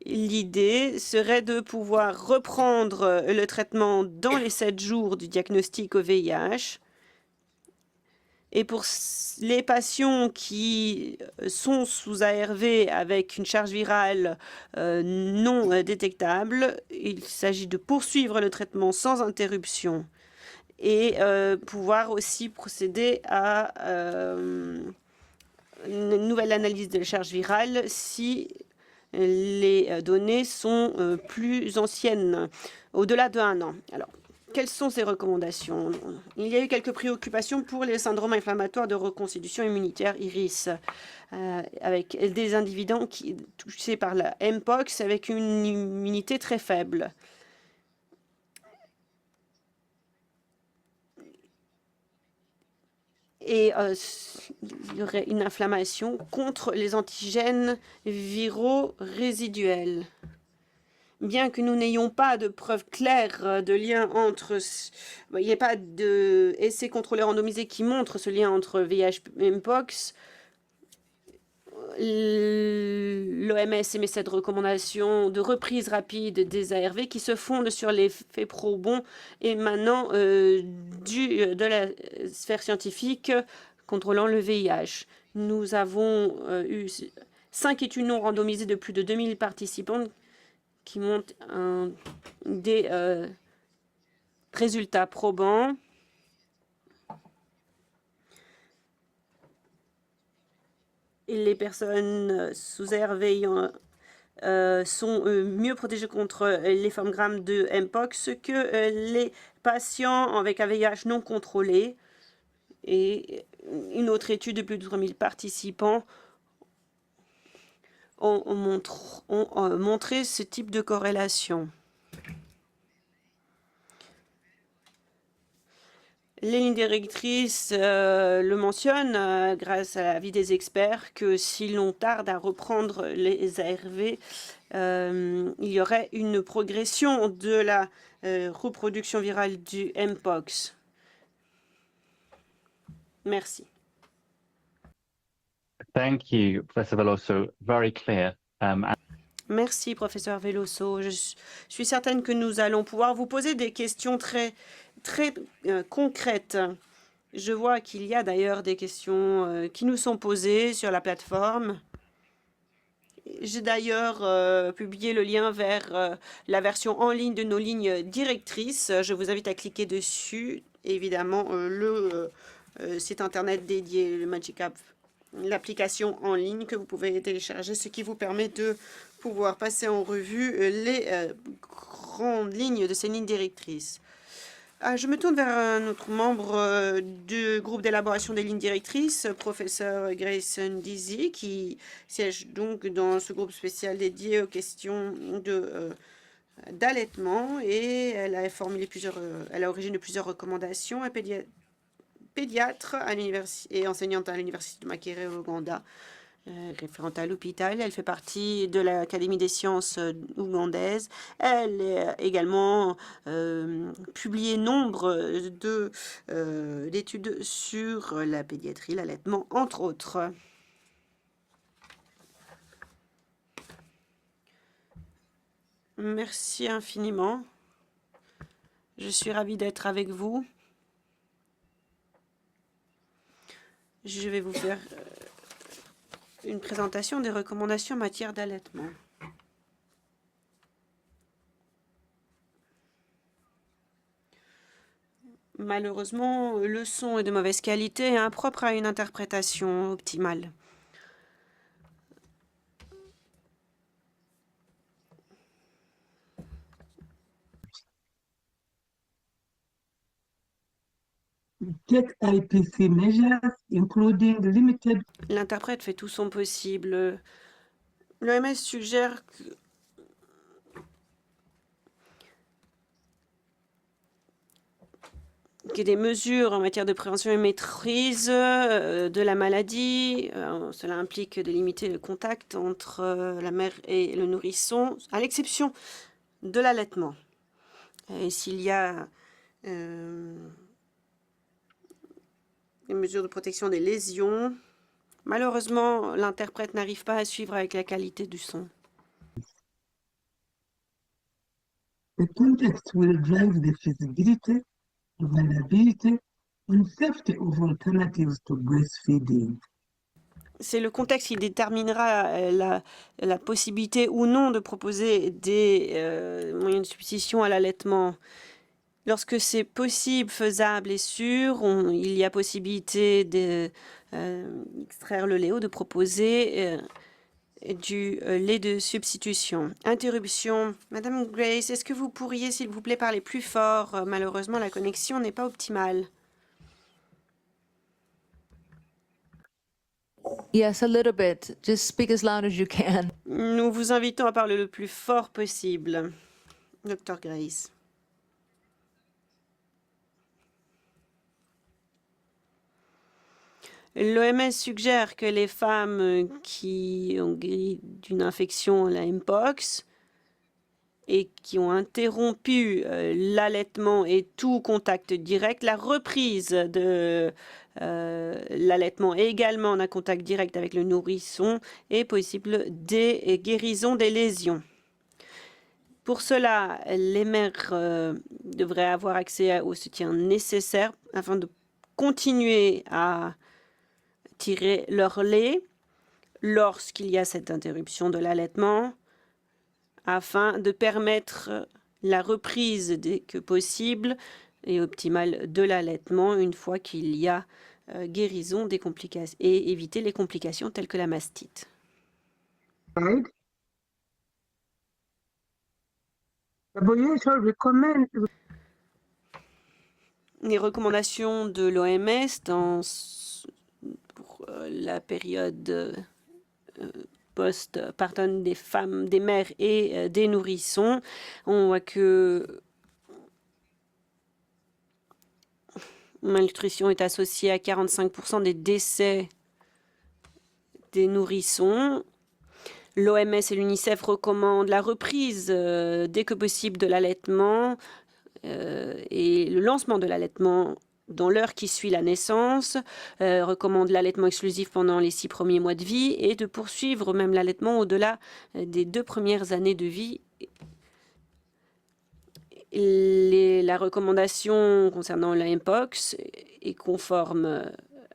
l'idée serait de pouvoir reprendre le traitement dans les 7 jours du diagnostic au VIH. Et pour les patients qui sont sous ARV avec une charge virale non détectable, il s'agit de poursuivre le traitement sans interruption et pouvoir aussi procéder à une nouvelle analyse de la charge virale si les données sont plus anciennes, au-delà de 1 an. Alors, quelles sont ces recommandations? Il y a eu quelques préoccupations pour les syndromes inflammatoires de reconstitution immunitaire IRIS, avec des individus touchés par la Mpox avec une immunité très faible. Et il y aurait une inflammation contre les antigènes viraux résiduels. Bien que nous n'ayons pas de preuves claires de lien entre... Il n'y a pas d'essais contrôlés randomisés qui montrent ce lien entre VIH et Mpox. L'OMS émet cette recommandation de reprise rapide des ARV qui se fondent sur les faits probants émanant de la sphère scientifique contrôlant le VIH. Nous avons eu 5 études non randomisées de plus de 2000 participants qui montrent des résultats probants. Et les personnes sous ARV sont mieux protégées contre les formes graves de Mpox que les patients avec un VIH non contrôlé. Et une autre étude de plus de 3000 participants ont montré ce type de corrélation. Les lignes directrices le mentionnent, grâce à l'avis des experts, que si l'on tarde à reprendre les ARV, il y aurait une progression de la reproduction virale du Mpox. Merci. Thank you, Professor Veloso. Very clear. Merci, professeur Veloso. Je suis certaine que nous allons pouvoir vous poser des questions très concrètes. Je vois qu'il y a d'ailleurs des questions qui nous sont posées sur la plateforme. J'ai d'ailleurs publié le lien vers la version en ligne de nos lignes directrices. Je vous invite à cliquer dessus. Évidemment, le site internet dédié, le Magic App, l'application en ligne que vous pouvez télécharger, ce qui vous permet de pouvoir passer en revue les grandes lignes de ces lignes directrices. Je me tourne vers un autre membre du groupe d'élaboration des lignes directrices, professeur Grayson Dizzy, qui siège donc dans ce groupe spécial dédié aux questions d'allaitement, et elle a formulé elle a origine de plusieurs recommandations. Un pédiatre à l'université et enseignante à l'université de Makerere au Ouganda, référente à l'hôpital. Elle fait partie de l'Académie des sciences ougandaise. Elle a également publié nombre d'études sur la pédiatrie, l'allaitement, entre autres. Merci infiniment. Je suis ravie d'être avec vous. Je vais vous faire une présentation des recommandations en matière d'allaitement. Malheureusement, le son est de mauvaise qualité et impropre à une interprétation optimale. Take IPC measures, including limited. L'interprète fait tout son possible. L'OMS suggère que des mesures en matière de prévention et maîtrise de la maladie. Cela implique de limiter le contact entre la mère et le nourrisson, à l'exception de l'allaitement. Et s'il y a des mesures de protection des lésions, malheureusement, l'interprète n'arrive pas à suivre avec la qualité du son. The context will drive the feasibility, availability, and safety of alternatives to breastfeeding. C'est le contexte qui déterminera la possibilité ou non de proposer des moyens de substitution à l'allaitement. Lorsque c'est possible, faisable et sûr, il y a possibilité d'extraire le lait ou de proposer du lait de substitution. Interruption. Madame Grace, est-ce que vous pourriez, s'il vous plaît, parler plus fort? Malheureusement, la connexion n'est pas optimale. Yes, a little bit. Just speak as loud as you can. Nous vous invitons à parler le plus fort possible. Dr. Grace. L'OMS suggère que les femmes qui ont guéri d'une infection à la Mpox et qui ont interrompu l'allaitement et tout contact direct, la reprise de l'allaitement et également un contact direct avec le nourrisson est possible des guérisons des lésions. Pour cela, les mères devraient avoir accès au soutien nécessaire afin de continuer à tirer leur lait lorsqu'il y a cette interruption de l'allaitement afin de permettre la reprise dès que possible et optimale de l'allaitement une fois qu'il y a guérison des complications et éviter les complications telles que la mastite. Les recommandations de l'OMS pour la période post-partum des femmes, des mères et des nourrissons, on voit que malnutrition est associée à 45% des décès des nourrissons. L'OMS et l'UNICEF recommandent la reprise dès que possible de l'allaitement et le lancement de l'allaitement dans l'heure qui suit la naissance, recommande l'allaitement exclusif pendant les 6 premiers mois de vie et de poursuivre même l'allaitement au-delà des 2 premières années de vie. La recommandation concernant la Mpox est conforme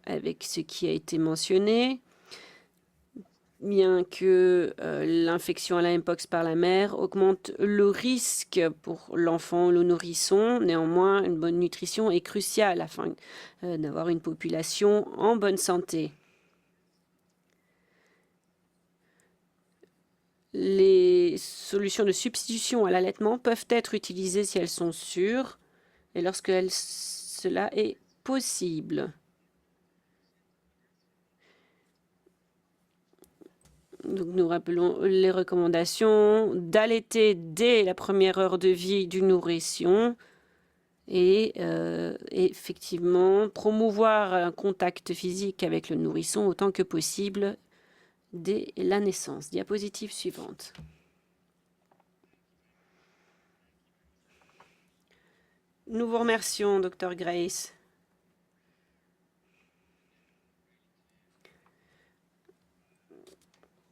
avec ce qui a été mentionné. Bien que l'infection à la Mpox par la mère augmente le risque pour l'enfant ou le nourrisson, néanmoins, une bonne nutrition est cruciale afin d'avoir une population en bonne santé. Les solutions de substitution à l'allaitement peuvent être utilisées si elles sont sûres et lorsque cela est possible. Donc, nous rappelons les recommandations d'allaiter dès la première heure de vie du nourrisson et effectivement promouvoir un contact physique avec le nourrisson autant que possible dès la naissance. Diapositive suivante. Nous vous remercions, Dr. Grace.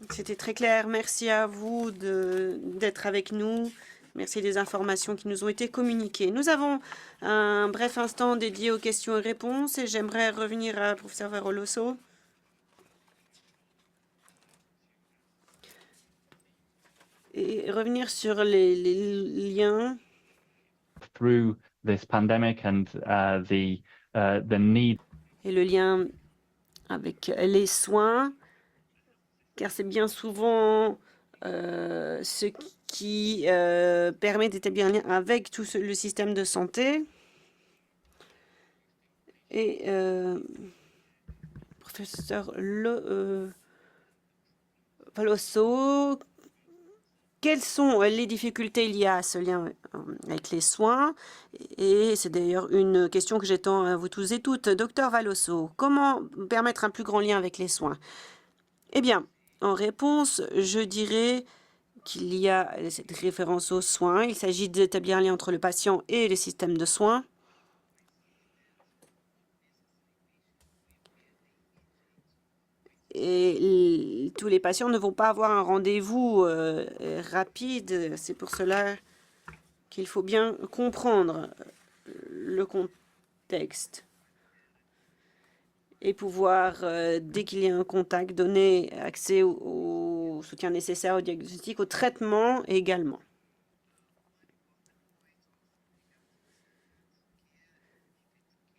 C'était très clair. Merci à vous d'être avec nous. Merci des informations qui nous ont été communiquées. Nous avons un bref instant dédié aux questions et réponses et j'aimerais revenir à professeur Veroloso. Et revenir sur les liens. Through this pandemic and the need. Et le lien avec les soins. Car c'est bien souvent ce qui permet d'établir un lien avec tout le système de santé. Et professeur Valosso, quelles sont les difficultés liées à ce lien avec les soins? Et c'est d'ailleurs une question que j'étends à vous tous et toutes. Docteur Valosso, comment permettre un plus grand lien avec les soins? Eh bien, en réponse, je dirais qu'il y a cette référence aux soins. Il s'agit d'établir un lien entre le patient et le système de soins. Et tous les patients ne vont pas avoir un rendez-vous rapide. C'est pour cela qu'il faut bien comprendre le contexte. Et pouvoir, dès qu'il y a un contact, donner accès au soutien nécessaire au diagnostic, au traitement également.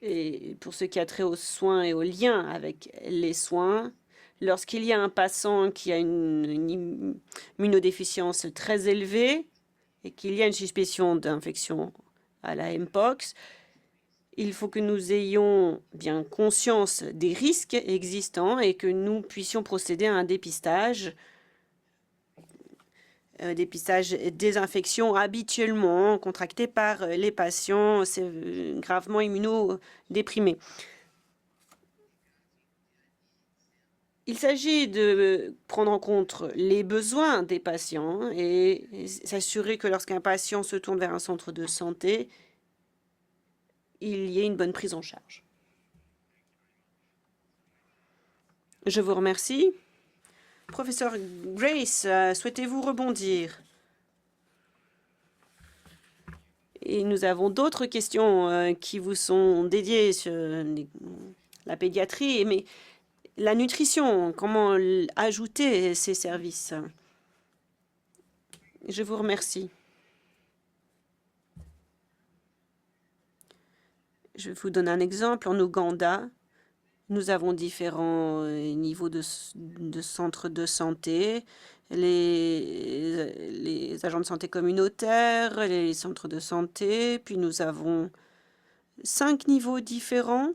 Et pour ce qui a trait aux soins et aux liens avec les soins, lorsqu'il y a un patient qui a une immunodéficience très élevée et qu'il y a une suspicion d'infection à la Mpox, il faut que nous ayons bien conscience des risques existants et que nous puissions procéder à un dépistage des infections habituellement contractées par les patients gravement immunodéprimés. Il s'agit de prendre en compte les besoins des patients et s'assurer que lorsqu'un patient se tourne vers un centre de santé, il y ait une bonne prise en charge. Je vous remercie. Professeur Grace, souhaitez-vous rebondir? Et nous avons d'autres questions qui vous sont dédiées sur la pédiatrie, mais la nutrition, comment ajouter ces services? Je vous remercie. Je vous donne un exemple. En Ouganda, nous avons différents niveaux de centres de santé, les agents de santé communautaires, les centres de santé, puis nous avons 5 niveaux différents.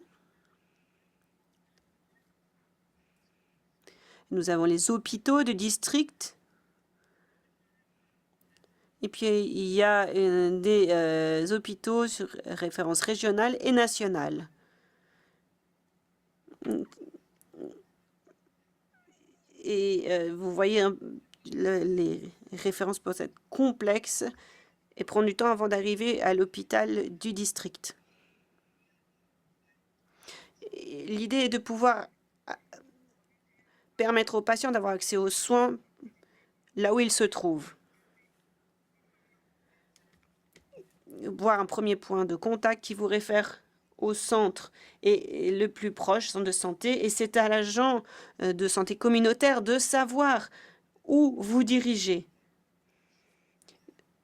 Nous avons les hôpitaux de district. Et puis, il y a des hôpitaux sur référence régionale et nationale. Et vous voyez, les références peuvent être complexes et prendre du temps avant d'arriver à l'hôpital du district. L'idée est de pouvoir permettre aux patients d'avoir accès aux soins là où ils se trouvent. Voir un premier point de contact qui vous réfère au centre et le plus proche, centre de santé, et c'est à l'agent de santé communautaire de savoir où vous dirigez.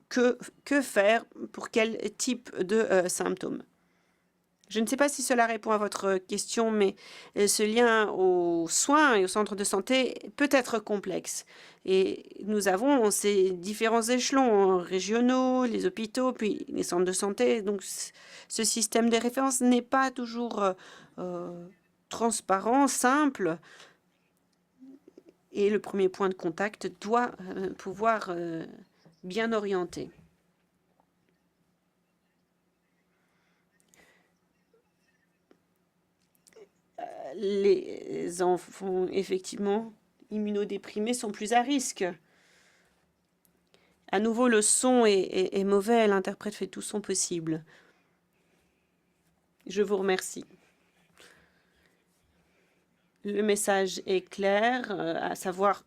Que faire pour quel type de symptômes? Je ne sais pas si cela répond à votre question, mais ce lien aux soins et au centre de santé peut être complexe. Et nous avons ces différents échelons régionaux, les hôpitaux, puis les centres de santé. Donc, ce système de référence n'est pas toujours transparent, simple. Et le premier point de contact doit pouvoir bien orienter. Les enfants, effectivement, immunodéprimés sont plus à risque. À nouveau, le son est mauvais. L'interprète fait tout son possible. Je vous remercie. Le message est clair, à savoir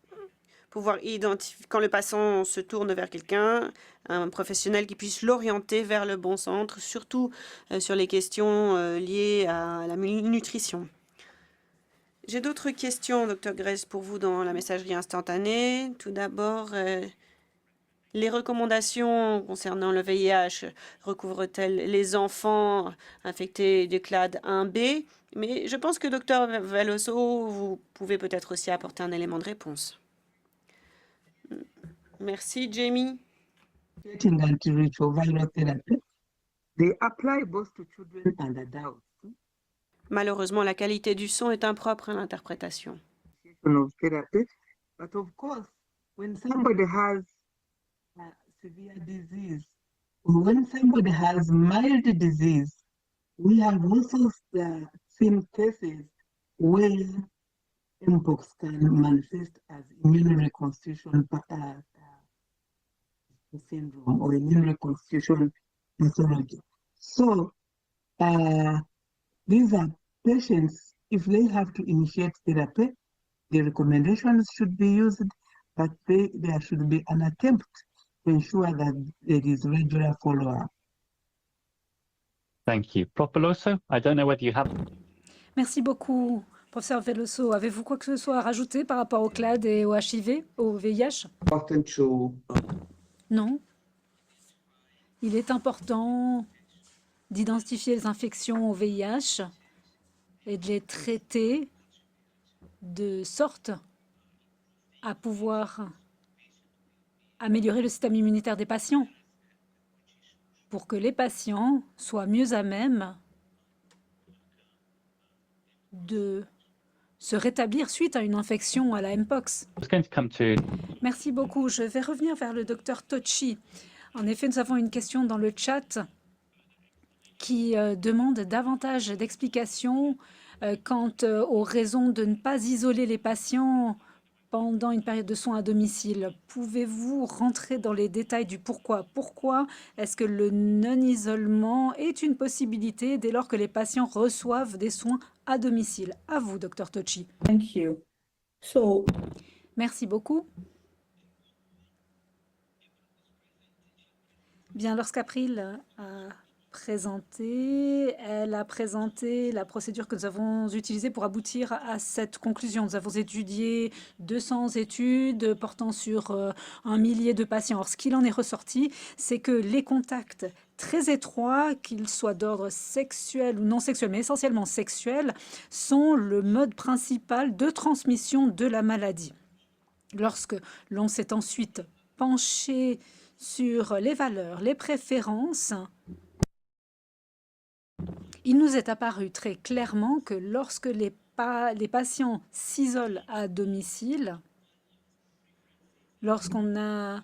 pouvoir identifier, quand le patient se tourne vers quelqu'un, un professionnel qui puisse l'orienter vers le bon centre, surtout sur les questions liées à la nutrition. J'ai d'autres questions, Dr. Grace, pour vous dans la messagerie instantanée. Tout d'abord, les recommandations concernant le VIH recouvrent-elles les enfants infectés du clade 1B? Mais je pense que, Dr. Veloso, vous pouvez peut-être aussi apporter un élément de réponse. Merci, Jamie. Antiretroviral therapy, they apply both to children and adults. Malheureusement, la qualité du son est impropre à l'interprétation. Of therapy, but of course, when somebody has severe disease, or when somebody has mild disease, we have also seen cases where Mpox can manifest as immune reconstitution syndrome or immune reconstitution pathology. So these are patients, if they have to initiate therapy, the recommendations should be used, but there should be an attempt to ensure that there is regular follow-up. Thank you. Prof. Veloso, I don't know whether you have... Merci beaucoup, professeur Veloso. Avez-vous quoi que ce soit à rajouter par rapport au CLAD et au HIV, au VIH? Important to Non. Il est important d'identifier les infections au VIH et de les traiter de sorte à pouvoir améliorer le système immunitaire des patients pour que les patients soient mieux à même de se rétablir suite à une infection à la Mpox. I was going to come to Merci beaucoup. Je vais revenir vers le docteur Tocci. En effet, nous avons une question dans le chat qui demande davantage d'explications quant aux raisons de ne pas isoler les patients pendant une période de soins à domicile. Pouvez-vous rentrer dans les détails du pourquoi? Pourquoi est-ce que le non-isolement est une possibilité dès lors que les patients reçoivent des soins à domicile? À vous, docteur Tocci. Thank you. So, Merci beaucoup. Bien, lorsqu'April a présenté, elle a présenté la procédure que nous avons utilisée pour aboutir à cette conclusion. Nous avons étudié 200 études portant sur 1 millier de patients. Or, ce qu'il en est ressorti, c'est que les contacts très étroits, qu'ils soient d'ordre sexuel ou non sexuel, mais essentiellement sexuel, sont le mode principal de transmission de la maladie. Lorsque l'on s'est ensuite penché sur les valeurs, les préférences, il nous est apparu très clairement que lorsque les patients s'isolent à domicile, lorsqu'on a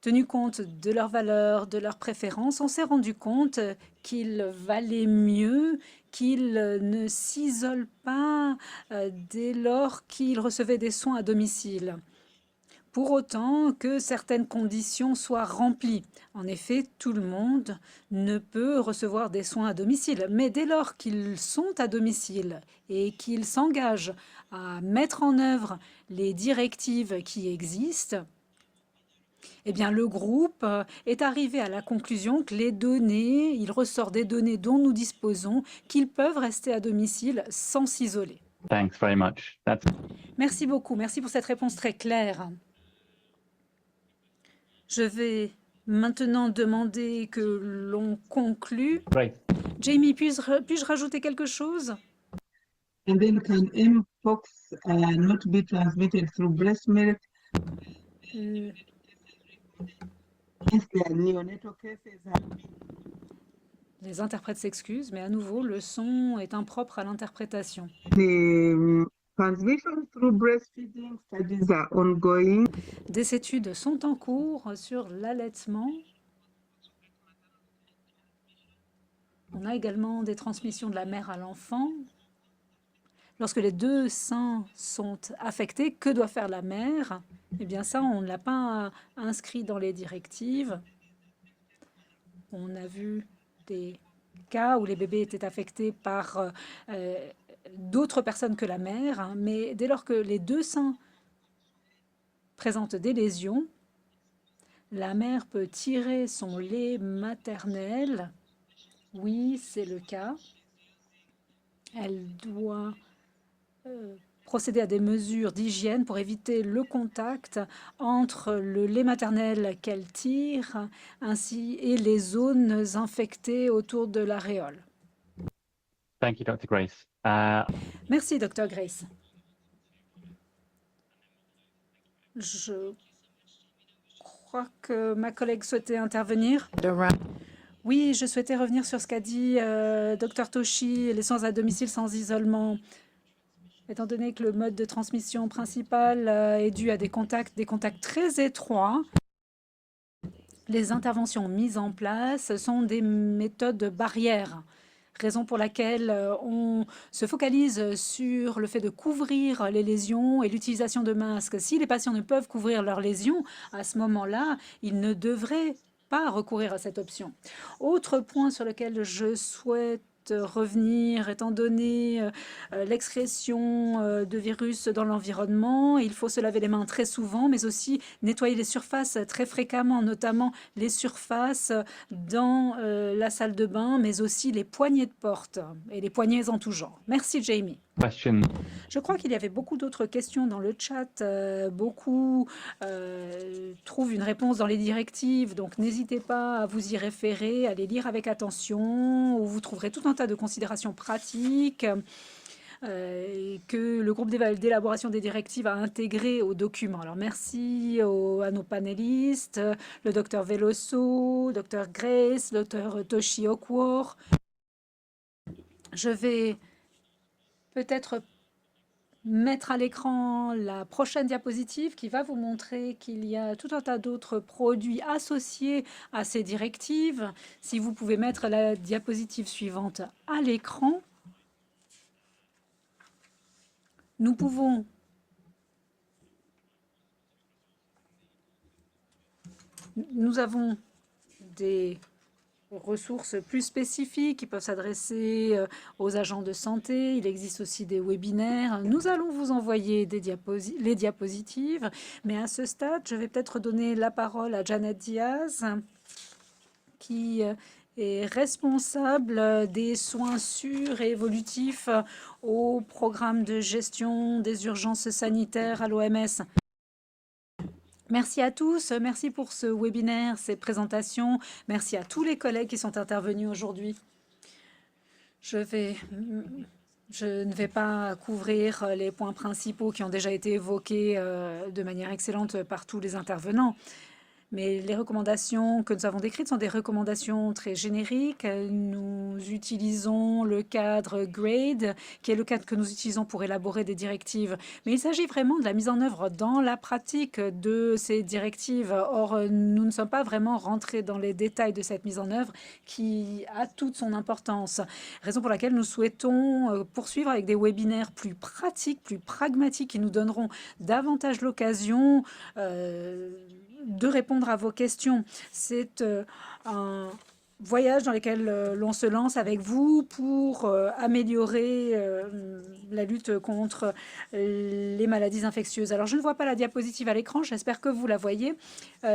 tenu compte de leurs valeurs, de leurs préférences, on s'est rendu compte qu'il valait mieux qu'ils ne s'isolent pas dès lors qu'ils recevaient des soins à domicile, pour autant que certaines conditions soient remplies. En effet, tout le monde ne peut recevoir des soins à domicile, mais dès lors qu'ils sont à domicile et qu'ils s'engagent à mettre en œuvre les directives qui existent, eh bien, le groupe est arrivé à la conclusion que les données, il ressort des données dont nous disposons, qu'ils peuvent rester à domicile sans s'isoler. thanks very much. Merci beaucoup. Merci pour cette réponse très claire. Je vais maintenant demander que l'on conclue. Great. Jamie, puis-je rajouter quelque chose? And then can mpox not be transmitted through breast milk? Yes, there are neonatal cases. Les interprètes s'excusent, mais à nouveau, le son est impropre à l'interprétation. The transmission through breastfeeding studies are ongoing. Des études sont en cours sur l'allaitement. On a également des transmissions de la mère à l'enfant. Lorsque les deux seins sont affectés, que doit faire la mère? Eh bien ça, on ne l'a pas inscrit dans les directives. On a vu des cas où les bébés étaient affectés par d'autres personnes que la mère, hein, mais dès lors que les deux seins présentent des lésions, la mère peut tirer son lait maternel. Oui, c'est le cas. Elle doit procéder à des mesures d'hygiène pour éviter le contact entre le lait maternel qu'elle tire ainsi et les zones infectées autour de l'aréole. Thank you, Dr. Grace. Merci, Dr. Grace. Je crois que ma collègue souhaitait intervenir. Oui, je souhaitais revenir sur ce qu'a dit Dr. Tocci, les soins à domicile sans isolement. Étant donné que le mode de transmission principal est dû à des contacts très étroits, les interventions mises en place sont des méthodes barrières. Raison pour laquelle on se focalise sur le fait de couvrir les lésions et l'utilisation de masques. Si les patients ne peuvent couvrir leurs lésions, à ce moment-là, ils ne devraient pas recourir à cette option. Autre point sur lequel je souhaite revenir, étant donné l'excrétion de virus dans l'environnement, il faut se laver les mains très souvent, mais aussi nettoyer les surfaces très fréquemment, notamment les surfaces dans la salle de bain, mais aussi les poignées de porte et les poignées en tout genre. Merci, Jamie. question. Je crois qu'il y avait beaucoup d'autres questions dans le chat. Beaucoup trouvent une réponse dans les directives, donc n'hésitez pas à vous y référer, à les lire avec attention, où vous trouverez tout un tas de considérations pratiques que le groupe d'élaboration des directives a intégré au document. Alors merci à nos panélistes, le docteur Veloso, docteur Grace, le docteur Toshi Okwor. Je vais peut-être mettre à l'écran la prochaine diapositive qui va vous montrer qu'il y a tout un tas d'autres produits associés à ces directives. Si vous pouvez mettre la diapositive suivante à l'écran, nous avons des ressources plus spécifiques qui peuvent s'adresser aux agents de santé. Il existe aussi des webinaires. Nous allons vous envoyer les diapositives, mais à ce stade, je vais peut-être donner la parole à Janet Diaz, qui est responsable des soins sûrs et évolutifs au programme de gestion des urgences sanitaires à l'OMS. Merci à tous, merci pour ce webinaire, ces présentations. Merci à tous les collègues qui sont intervenus aujourd'hui. Je ne vais pas couvrir les points principaux qui ont déjà été évoqués de manière excellente par tous les intervenants. Mais les recommandations que nous avons décrites sont des recommandations très génériques. Nous utilisons le cadre GRADE, qui est le cadre que nous utilisons pour élaborer des directives. Mais il s'agit vraiment de la mise en œuvre dans la pratique de ces directives. Or, nous ne sommes pas vraiment rentrés dans les détails de cette mise en œuvre qui a toute son importance. Raison pour laquelle nous souhaitons poursuivre avec des webinaires plus pratiques, plus pragmatiques, qui nous donneront davantage l'occasion de répondre à vos questions. C'est un voyage dans lequel l'on se lance avec vous pour améliorer la lutte contre les maladies infectieuses. Alors, je ne vois pas la diapositive à l'écran, j'espère que vous la voyez.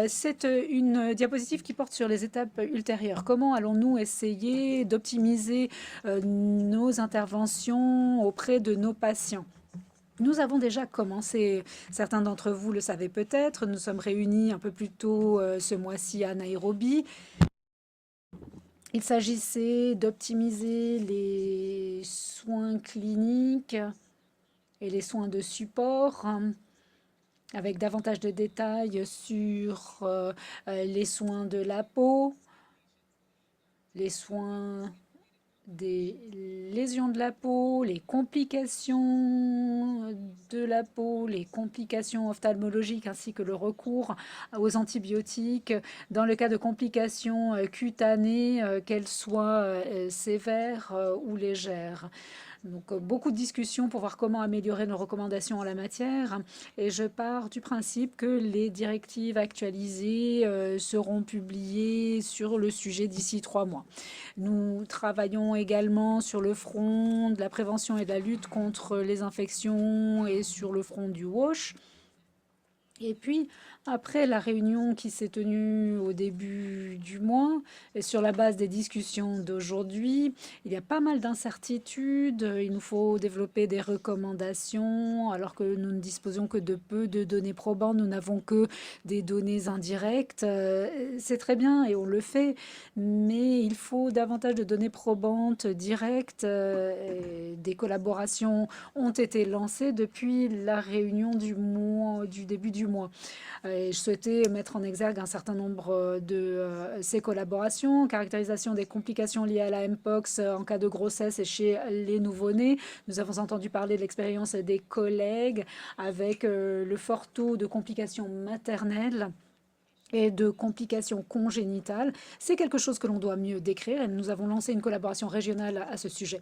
C'est une diapositive qui porte sur les étapes ultérieures. Comment allons-nous essayer d'optimiser nos interventions auprès de nos patients ? Nous avons déjà commencé, certains d'entre vous le savez peut-être, nous sommes réunis un peu plus tôt ce mois-ci à Nairobi. Il s'agissait d'optimiser les soins cliniques et les soins de support avec davantage de détails sur les soins de la peau, les soins des lésions de la peau, les complications de la peau, les complications ophtalmologiques ainsi que le recours aux antibiotiques dans le cas de complications cutanées, qu'elles soient sévères ou légères. Donc, beaucoup de discussions pour voir comment améliorer nos recommandations en la matière. Et je pars du principe que les directives actualisées seront publiées sur le sujet d'ici 3 mois. Nous travaillons également sur le front de la prévention et de la lutte contre les infections et sur le front du WASH. Et puis, après la réunion qui s'est tenue au début du mois, et sur la base des discussions d'aujourd'hui, il y a pas mal d'incertitudes. Il nous faut développer des recommandations, alors que nous ne disposons que de peu de données probantes. Nous n'avons que des données indirectes. C'est très bien et on le fait, mais il faut davantage de données probantes, directes. Des collaborations ont été lancées depuis la réunion du début du mois. Et je souhaitais mettre en exergue un certain nombre de ces collaborations, caractérisation des complications liées à la Mpox en cas de grossesse et chez les nouveau-nés. Nous avons entendu parler de l'expérience des collègues avec le fort taux de complications maternelles et de complications congénitales. C'est quelque chose que l'on doit mieux décrire et nous avons lancé une collaboration régionale à ce sujet.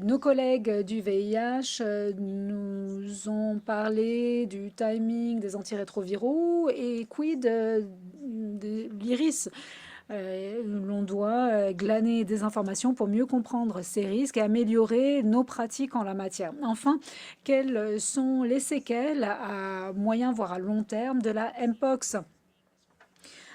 Nos collègues du VIH nous ont parlé du timing des antirétroviraux et quid de l'iris. L'on doit glaner des informations pour mieux comprendre ces risques et améliorer nos pratiques en la matière. Enfin, quelles sont les séquelles à moyen voire à long terme de la Mpox ?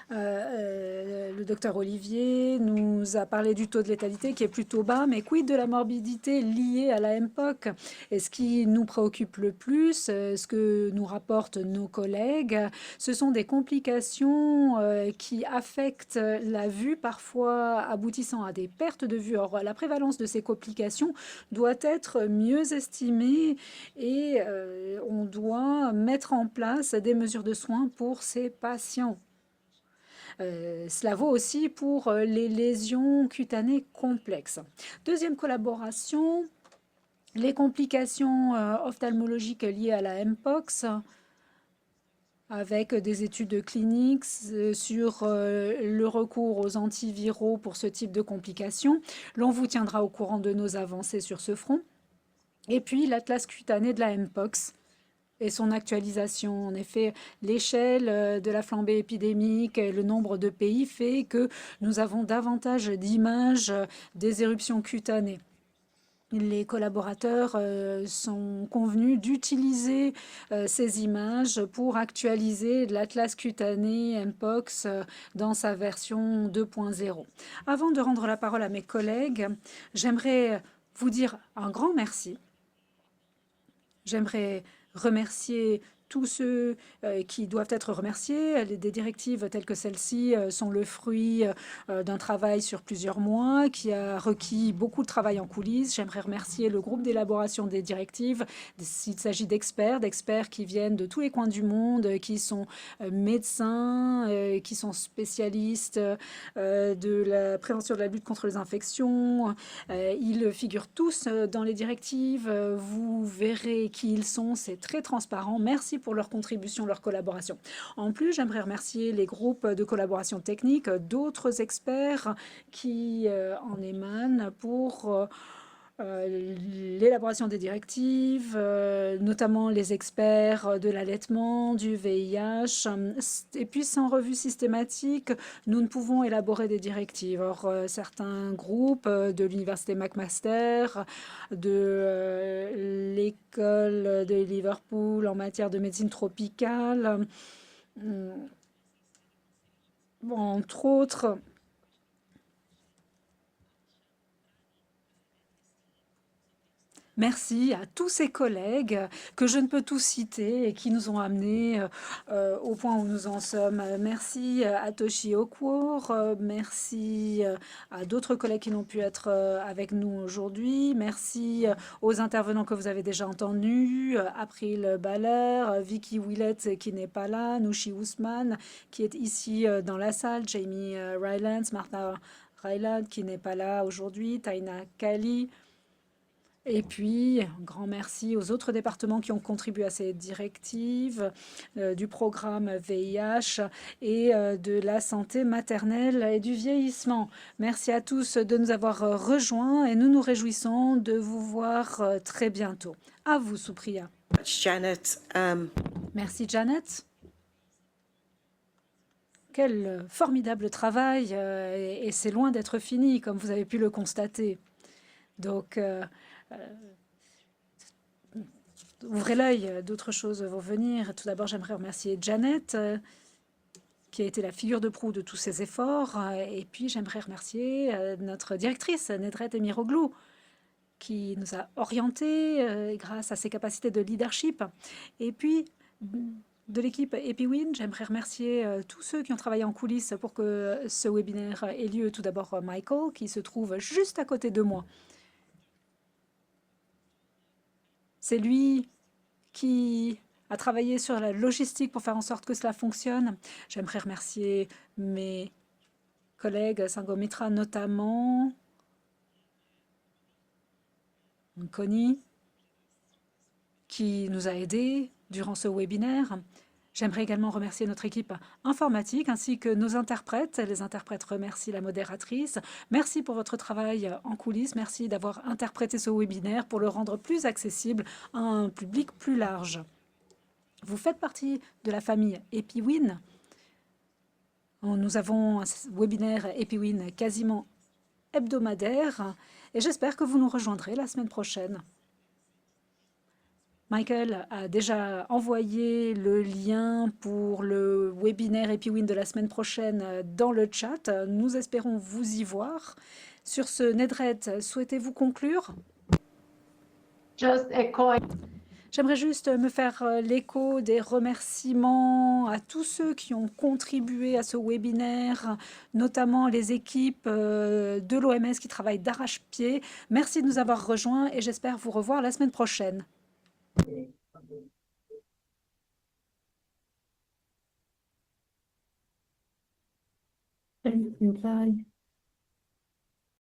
Le docteur Olivier nous a parlé du taux de létalité qui est plutôt bas, mais quid de la morbidité liée à la MPOC? Et ce qui nous préoccupe le plus, ce que nous rapportent nos collègues, ce sont des complications qui affectent la vue, parfois aboutissant à des pertes de vue. Or, la prévalence de ces complications doit être mieux estimée et on doit mettre en place des mesures de soins pour ces patients. Cela vaut aussi pour les lésions cutanées complexes. Deuxième collaboration, les complications ophtalmologiques liées à la MPOX, avec des études cliniques sur le recours aux antiviraux pour ce type de complications. L'on vous tiendra au courant de nos avancées sur ce front. Et puis l'atlas cutané de la MPOX et son actualisation. En effet, l'échelle de la flambée épidémique et le nombre de pays fait que nous avons davantage d'images des éruptions cutanées. Les collaborateurs sont convenus d'utiliser ces images pour actualiser l'atlas cutané MPOX dans sa version 2.0. Avant de rendre la parole à mes collègues, j'aimerais vous dire un grand merci. J'aimerais remercier tous ceux qui doivent être remerciés. Des directives telles que celle-ci sont le fruit d'un travail sur plusieurs mois qui a requis beaucoup de travail en coulisses. J'aimerais remercier le groupe d'élaboration des directives. Il s'agit d'experts qui viennent de tous les coins du monde, qui sont médecins, qui sont spécialistes de la prévention de la lutte contre les infections. Ils figurent tous dans les directives. Vous verrez qui ils sont. C'est très transparent. Merci pour leur contribution, leur collaboration. En plus, j'aimerais remercier les groupes de collaboration technique, d'autres experts qui en émanent pour l'élaboration des directives, notamment les experts de l'allaitement, du VIH. Et puis, sans revue systématique, nous ne pouvons élaborer des directives. Or, certains groupes de l'université McMaster, de l'école de Liverpool en matière de médecine tropicale, entre autres, merci à tous ces collègues que je ne peux tous citer et qui nous ont amenés au point où nous en sommes. Merci à Toshi Okwor, merci à d'autres collègues qui n'ont pu être avec nous aujourd'hui. Merci aux intervenants que vous avez déjà entendus, April Baller, Vicky Willett qui n'est pas là, Nouchi Ousmane qui est ici dans la salle, Jamie Rylands, Martha Ryland qui n'est pas là aujourd'hui, Taina Kali. Et puis, un grand merci aux autres départements qui ont contribué à ces directives du programme VIH et de la santé maternelle et du vieillissement. Merci à tous de nous avoir rejoints et nous nous réjouissons de vous voir très bientôt. À vous, Supriya. Janet. Merci, Janet. Quel formidable travail et c'est loin d'être fini, comme vous avez pu le constater. Donc, ouvrez l'œil, d'autres choses vont venir. Tout d'abord, j'aimerais remercier Janet, qui a été la figure de proue de tous ces efforts. Et puis, j'aimerais remercier notre directrice, Nedret Emiroglou, qui nous a orientés grâce à ses capacités de leadership. Et puis, de l'équipe EpiWin, j'aimerais remercier tous ceux qui ont travaillé en coulisses pour que ce webinaire ait lieu. Tout d'abord, Michael, qui se trouve juste à côté de moi. C'est lui qui a travaillé sur la logistique pour faire en sorte que cela fonctionne. J'aimerais remercier mes collègues Sangomitra notamment, Connie, qui nous a aidés durant ce webinaire. J'aimerais également remercier notre équipe informatique ainsi que nos interprètes. Les interprètes remercient la modératrice. Merci pour votre travail en coulisses. Merci d'avoir interprété ce webinaire pour le rendre plus accessible à un public plus large. Vous faites partie de la famille EpiWin. Nous avons un webinaire EpiWin quasiment hebdomadaire et j'espère que vous nous rejoindrez la semaine prochaine. Michael a déjà envoyé le lien pour le webinaire EpiWin de la semaine prochaine dans le chat. Nous espérons vous y voir. Sur ce, Nedret, souhaitez-vous conclure? J'aimerais juste me faire l'écho des remerciements à tous ceux qui ont contribué à ce webinaire, notamment les équipes de l'OMS qui travaillent d'arrache-pied. Merci de nous avoir rejoints et j'espère vous revoir la semaine prochaine. Thank you. Bye.